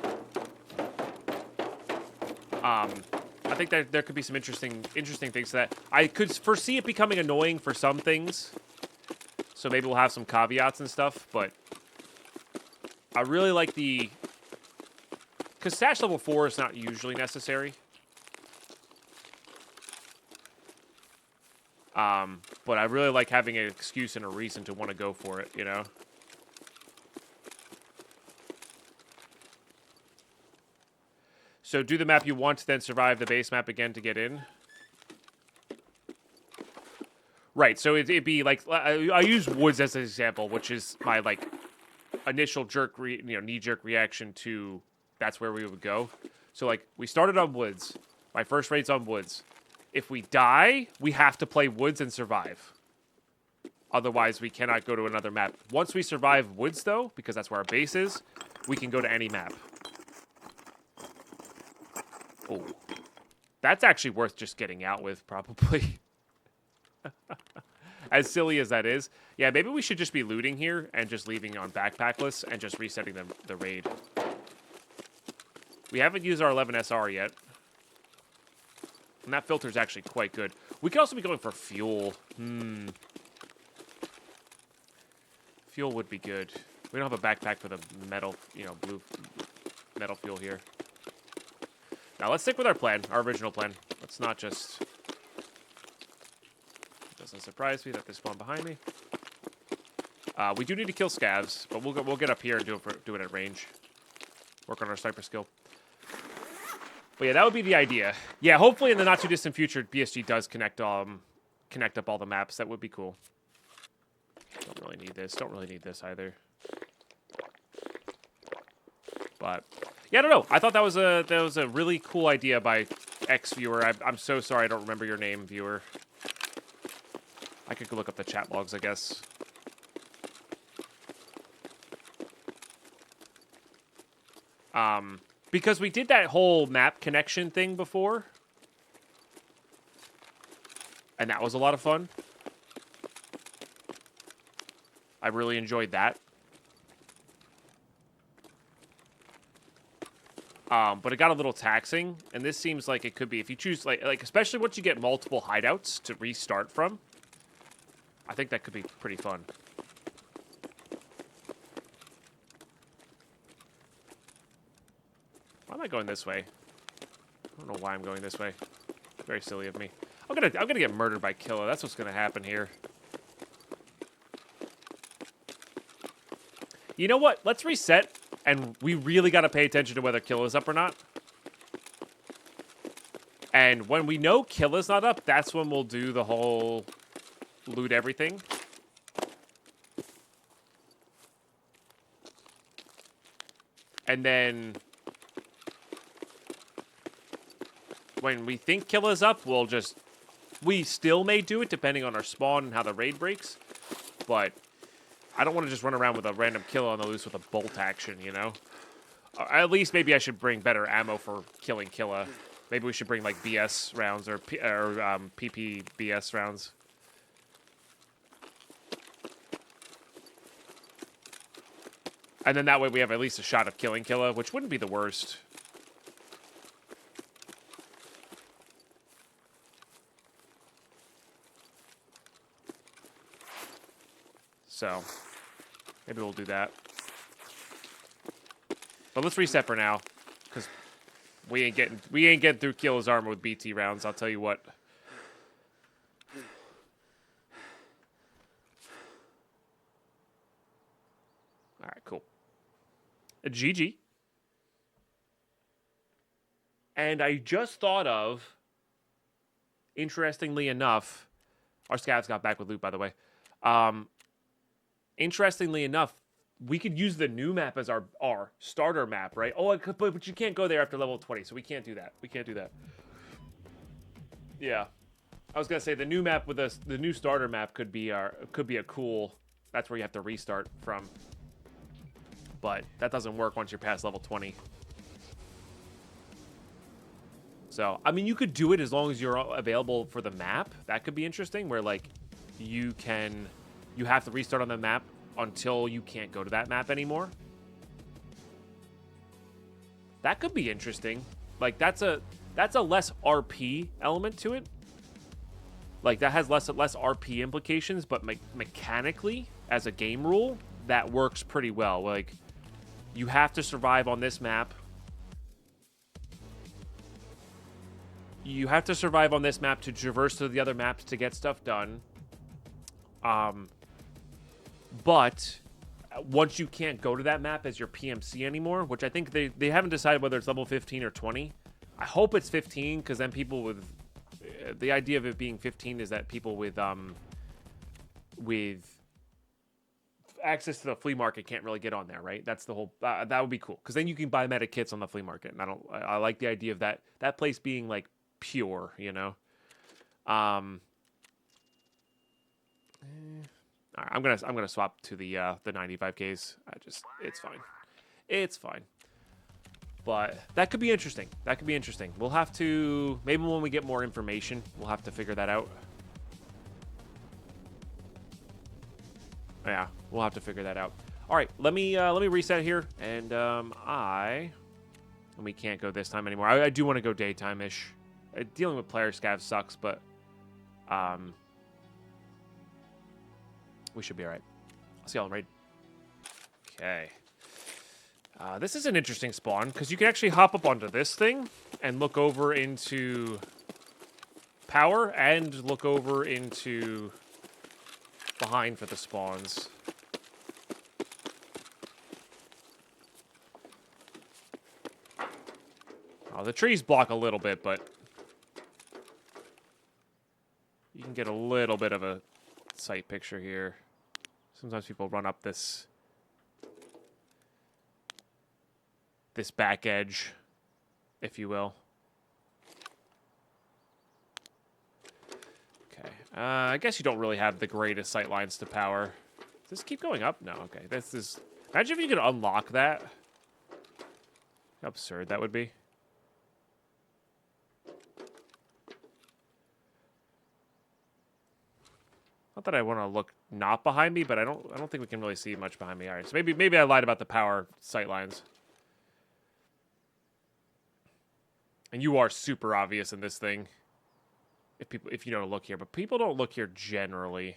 I think that there could be some interesting things to that. I could foresee it becoming annoying for some things. So maybe we'll have some caveats and stuff, but I really like the... Because stash level 4 is not usually necessary. But I really like having an excuse and a reason to want to go for it, you know? So do the map you want, then survive the base map again to get in? Right, so it'd be like... I use Woods as an example, which is my, like, initial knee-jerk reaction to that's where we would go. So, like, we started on Woods. My first raid's on Woods. If we die, we have to play Woods and survive. Otherwise, we cannot go to another map. Once we survive Woods, though, because that's where our base is, we can go to any map. Oh. That's actually worth just getting out with, probably. As silly as that is. Yeah, maybe we should just be looting here and just leaving on backpackless and just resetting the raid. We haven't used our 11 SR yet. And that filter is actually quite good. We could also be going for fuel. Fuel would be good. We don't have a backpack for the metal, blue metal fuel here. Now, let's stick with our plan, our original plan. Let's not just... It doesn't surprise me that they spawn behind me. We do need to kill scavs, but we'll get up here and do it at range. Work on our sniper skill. But yeah, that would be the idea. Yeah, hopefully in the not too distant future, BSG does connect up all the maps. That would be cool. Don't really need this. Don't really need this either. But yeah, I don't know. I thought that was a really cool idea by X viewer. I'm so sorry I don't remember your name, viewer. I could go look up the chat logs, I guess. Because we did that whole map connection thing before. And that was a lot of fun. I really enjoyed that. But it got a little taxing, and this seems like it could be, if you choose, like especially once you get multiple hideouts to restart from, I think that could be pretty fun. Why am I going this way? I don't know why I'm going this way. Very silly of me. I'm gonna get murdered by Killa. That's what's gonna happen here. You know what? Let's reset, and we really gotta pay attention to whether Killa's up or not. And when we know Killa's not up, that's when we'll do the whole loot everything. And then when we think Killa's up, we still may do it depending on our spawn and how the raid breaks. But I don't want to just run around with a random Killa on the loose with a bolt action, you know? At least maybe I should bring better ammo for killing Killa. Maybe we should bring like BS rounds or PPBS rounds. And then that way we have at least a shot of killing Killa, which wouldn't be the worst. So, maybe we'll do that. But let's reset for now, because we ain't getting through Killa's armor with BT rounds. I'll tell you what. All right, cool. A GG. And I just thought of, interestingly enough, our scavs got back with loot, by the way. Interestingly enough, we could use the new map as our starter map, right? Oh, but you can't go there after level 20, so we can't do that. We can't do that. Yeah, I was gonna say the new map with the new starter map could be a cool. That's where you have to restart from. But that doesn't work once you're past level 20. So I mean, you could do it as long as you're available for the map. That could be interesting. Where like you have to restart on the map until you can't go to that map anymore. That could be interesting. Like that's a less RP element to it. Like that has less RP implications, but mechanically as a game rule, that works pretty well. Like you have to survive on this map. You have to survive on this map to traverse to the other maps to get stuff done. But once you can't go to that map as your PMC anymore, which I think they haven't decided whether it's level 15 or 20. I hope it's 15, because then people with... the idea of it being 15 is that people with access to the flea market can't really get on there, right? That's the whole... that would be cool, because then you can buy meta kits on the flea market, and I like the idea of that place being, like, pure, you know? All right, I'm gonna swap to the 95Ks. It's fine. It's fine. But that could be interesting. That could be interesting. We'll have to, maybe when we get more information, we'll have to figure that out. Yeah, we'll have to figure that out. All right, let me reset here, and we can't go this time anymore. I do want to go daytime-ish. Dealing with player scav sucks, but we should be all right. I'll see y'all in raid. Okay. This is an interesting spawn, because you can actually hop up onto this thing and look over into power and look over into behind for the spawns. Oh, the trees block a little bit, but you can get a little bit of a sight picture here. Sometimes people run up this back edge, if you will. Okay. I guess you don't really have the greatest sight lines to power. Does this keep going up? No, okay. This is... Imagine if you could unlock that. How absurd that would be. Not that I want to look not behind me, but I don't think we can really see much behind me. All right, so maybe I lied about the power sight lines. And you are super obvious in this thing. If you don't look here, but people don't look here generally.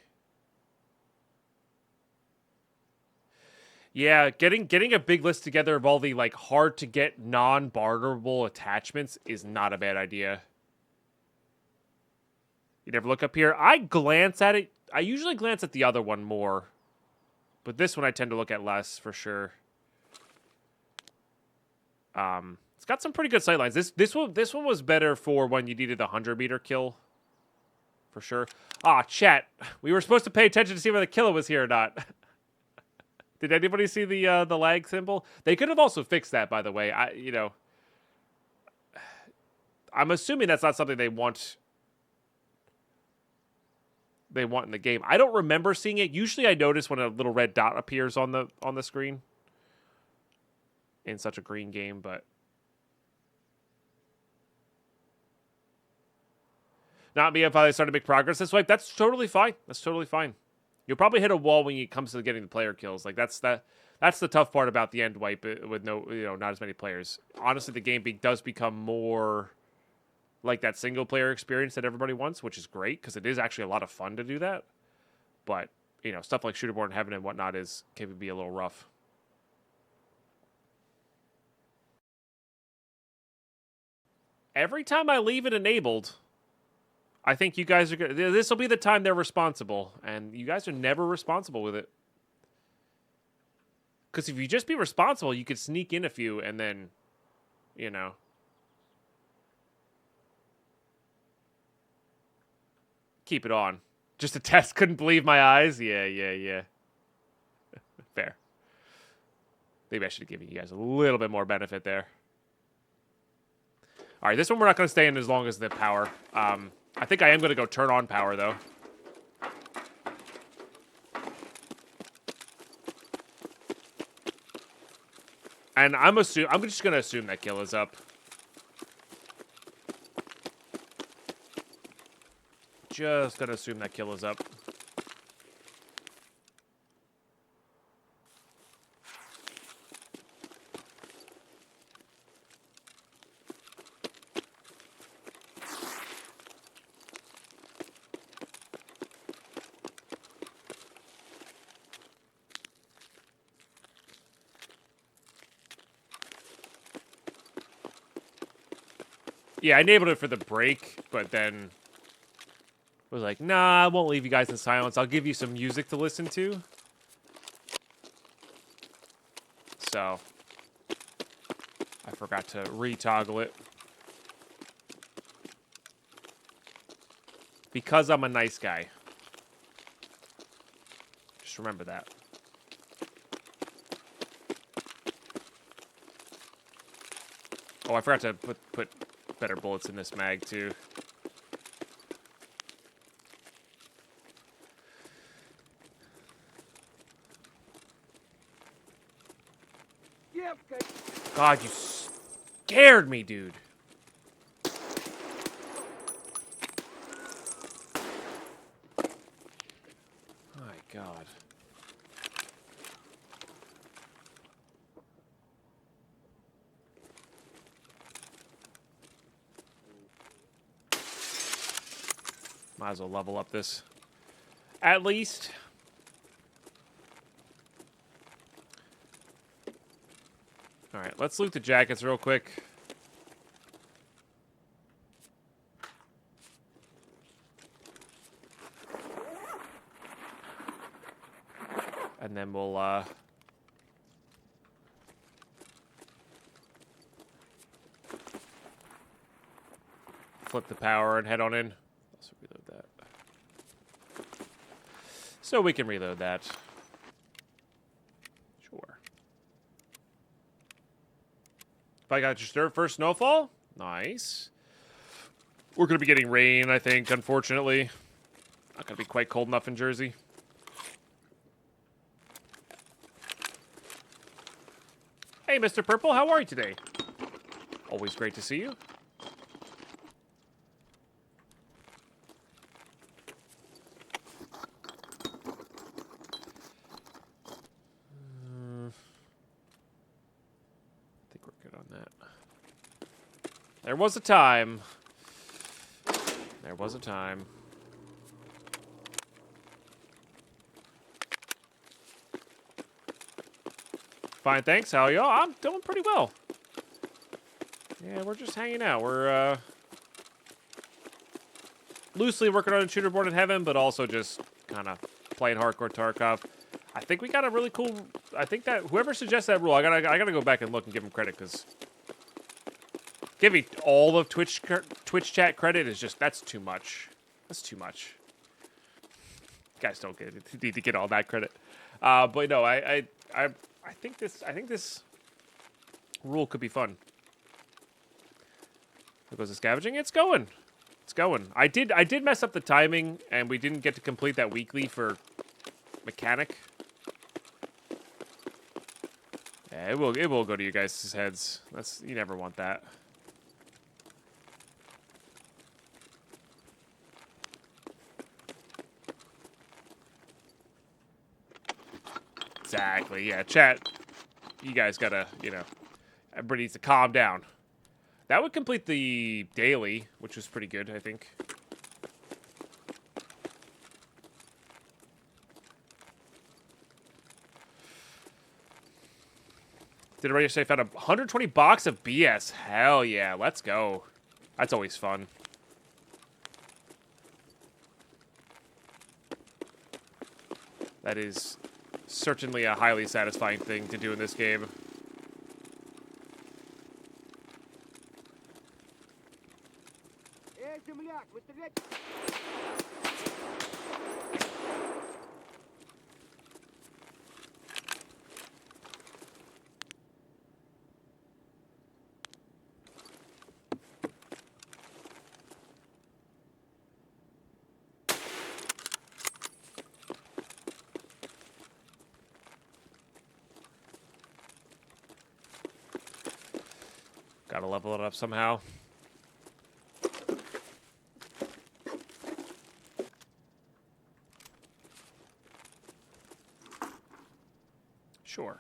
Yeah, getting a big list together of all the like hard to get non-barterable attachments is not a bad idea. You never look up here. I glance at it. I usually glance at the other one more, but this one I tend to look at less for sure. It's got some pretty good sightlines. This one was better for when you needed a 100-meter kill, for sure. Ah, chat. We were supposed to pay attention to see whether the killer was here or not. Did anybody see the lag symbol? They could have also fixed that, by the way. I'm assuming that's not something they want in the game. I don't remember seeing it. Usually I notice when a little red dot appears on the screen in such a green game, but not me if I start to make progress this way. That's totally fine. That's totally fine. You'll probably hit a wall when it comes to getting the player kills. Like that's the tough part about the end wipe with not as many players. Honestly, the game does become more like that single player experience that everybody wants, which is great because it is actually a lot of fun to do that. But stuff like Shooter Born in Heaven and whatnot can be a little rough. Every time I leave it enabled, I think you guys are gonna. This will be the time they're responsible, and you guys are never responsible with it. Because if you just be responsible, you could sneak in a few, and then, keep it on. Just a test. Couldn't believe my eyes. Yeah. Fair. Maybe I should have given you guys a little bit more benefit there. All right, this one we're not going to stay in as long as the power. I think I am going to go turn on power, though. And I'm just going to assume that kill is up. Just going to assume that kill is up. Yeah, I enabled it for the break, but then was like, nah, I won't leave you guys in silence. I'll give you some music to listen to. So, I forgot to re-toggle it. Because I'm a nice guy. Just remember that. Oh, I forgot to put better bullets in this mag, too. God, you scared me, dude. My God. Might as well level up this. At least. Alright, let's loot the jackets real quick. And then we'll, flip the power and head on in. Also reload that. So we can reload that. Sure. If I got your first snowfall? Nice. We're going to be getting rain, I think, unfortunately. Not going to be quite cold enough in Jersey. Hey, Mr. Purple, how are you today? Always great to see you. I think we're good on that. There was a time. There was a time. Fine, thanks. How are y'all? I'm doing pretty well. Yeah, we're just hanging out. We're loosely working on a Shooter Born in Heaven, but also just kind of playing Hardcore Tarkov. I think we got a really cool. I think that whoever suggests that rule, I gotta go back and look and give him credit, because giving all of Twitch chat credit is just, that's too much. That's too much. You guys don't need to get all that credit. But no, I think this rule could be fun. There goes the scavenging. It's going. It's going. I did mess up the timing, and we didn't get to complete that weekly for mechanic. Yeah, it will go to you guys' heads. You never want that. Exactly. Yeah, chat. You guys gotta, everybody needs to calm down. That would complete the daily, which was pretty good, I think. Did everybody say found 120 box of BS? Hell yeah, let's go. That's always fun. That is certainly a highly satisfying thing to do in this game. Земляк, вы стрелять... Gotta level it up somehow. Sure.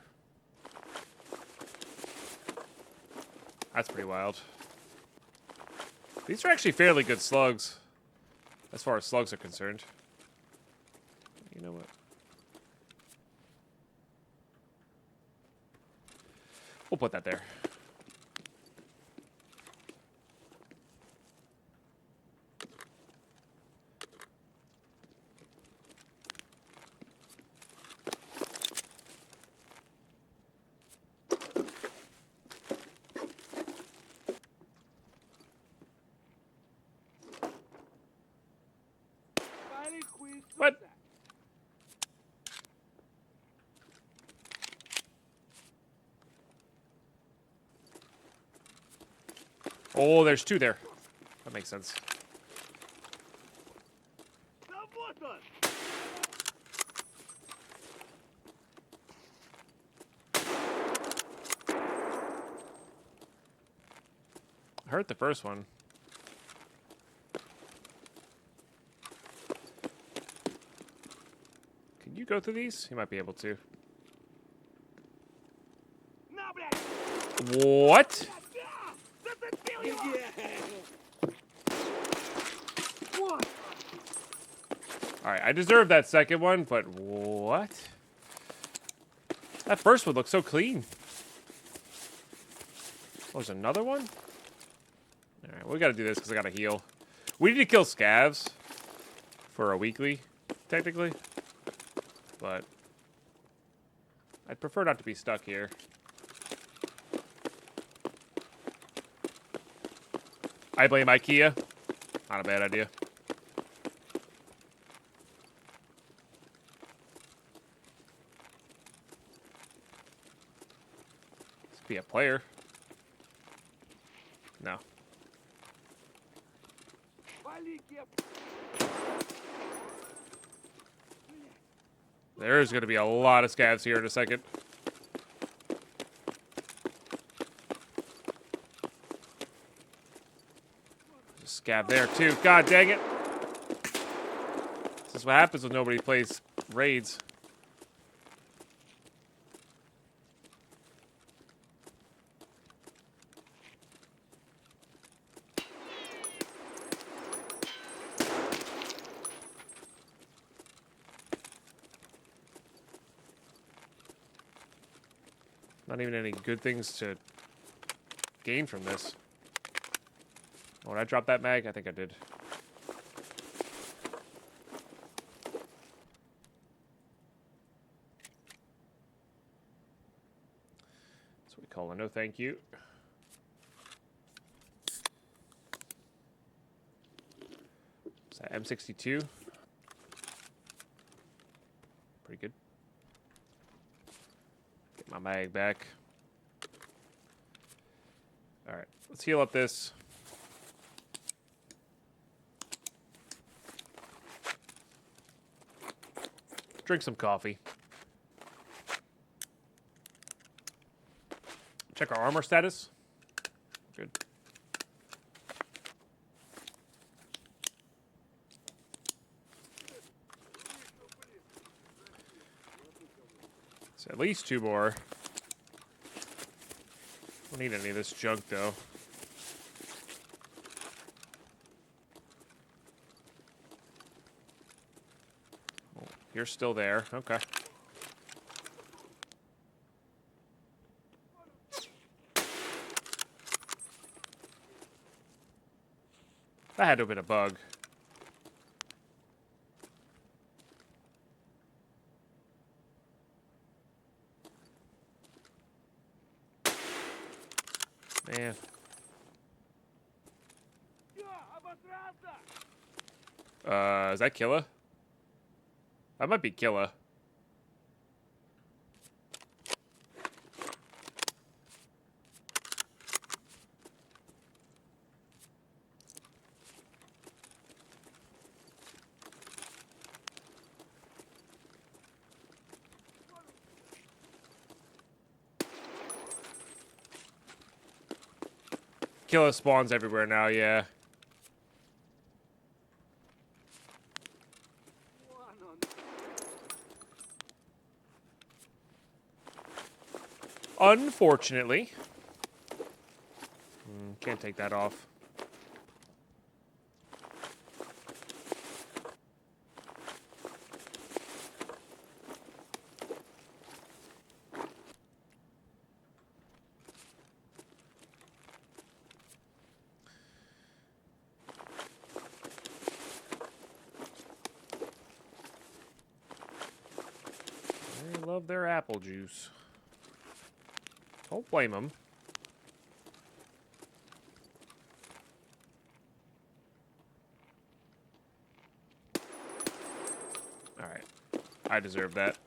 That's pretty wild. These are actually fairly good slugs, as far as slugs are concerned. You know what? We'll put that there. What? Oh, there's two there. That makes sense. Да вот он! I hurt the first one. Can you go through these? You might be able to. На, блядь! What? Зацепил его! Вот! Alright, I deserve that second one, but what? That first one looks so clean. Oh, there's another one? Alright, we gotta do this because I gotta heal. We need to kill scavs for a weekly, technically. But I'd prefer not to be stuck here. I blame IKEA. Not a bad idea. Let's be a player. No. Вали, кеп! There's going to be a lot of scavs here in a second. There's a scav there too. God dang it. This is what happens when nobody plays raids. Not even any good things to gain from this. Oh, did I drop that mag? I think I did. That's what we call a no thank you. Is that M62? Pretty good. Get my mag back. Alright, let's heal up this. Drink some coffee. Check our armor status. Good. So at least 2 more. Don't need any of this junk, though. Oh, you're still there. Okay. That had to have been a bug. Man. Is that Killa? That might be Killa. Killa spawns everywhere now, yeah. Unfortunately. Can't take that off. They love their apple juice. Don't blame them. All right. I deserve that.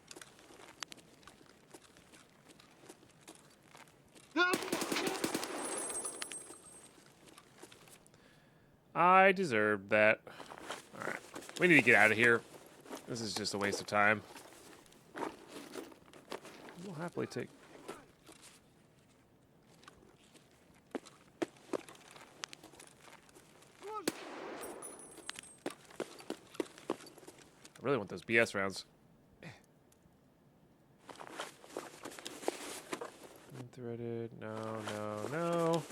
I deserve that. All right. We need to get out of here. This is just a waste of time. We'll happily take... I really want those BS rounds. Unthreaded. No, no, no.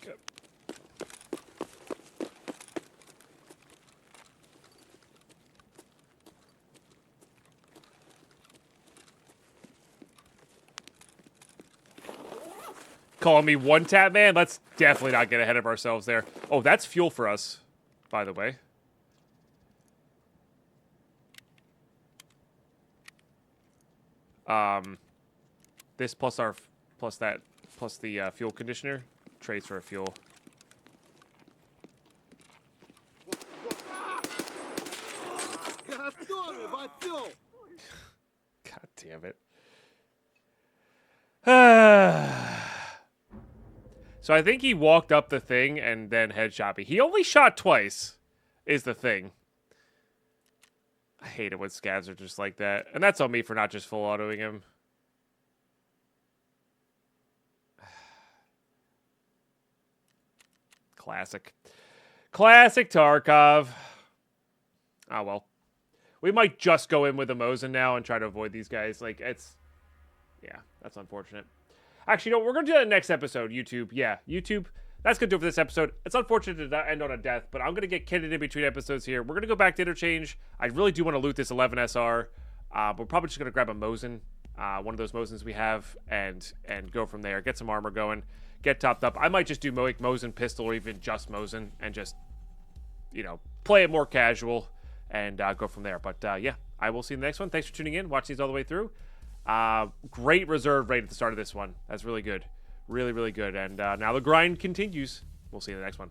Go. Calling me one tap man? Let's definitely not get ahead of ourselves there. Oh, that's fuel for us, by the way. This plus our, plus the fuel conditioner trades for a fuel. God damn it. So I think he walked up the thing and then headshot me. He only shot twice, is the thing. I hate it when scavs are just like that. And that's on me for not just full autoing him. Classic. Classic Tarkov. Oh, well. We might just go in with a Mosin now and try to avoid these guys. Like, it's... Yeah, that's unfortunate. Actually, no, we're going to do that next episode, YouTube. Yeah, YouTube. That's going to do it for this episode. It's unfortunate to end on a death, but I'm going to get kitted in between episodes here. We're going to go back to interchange. I really do want to loot this 11 SR. We're probably just going to grab a Mosin, one of those Mosins we have, and go from there. Get some armor going. Get topped up. I might just do Mosin pistol or even just Mosin and just, you know, play it more casual and go from there. But, yeah, I will see you in the next one. Thanks for tuning in. Watch these all the way through. Great reserve rate at the start of this one. That's really good. Really, really good. And now the grind continues. We'll see you in the next one.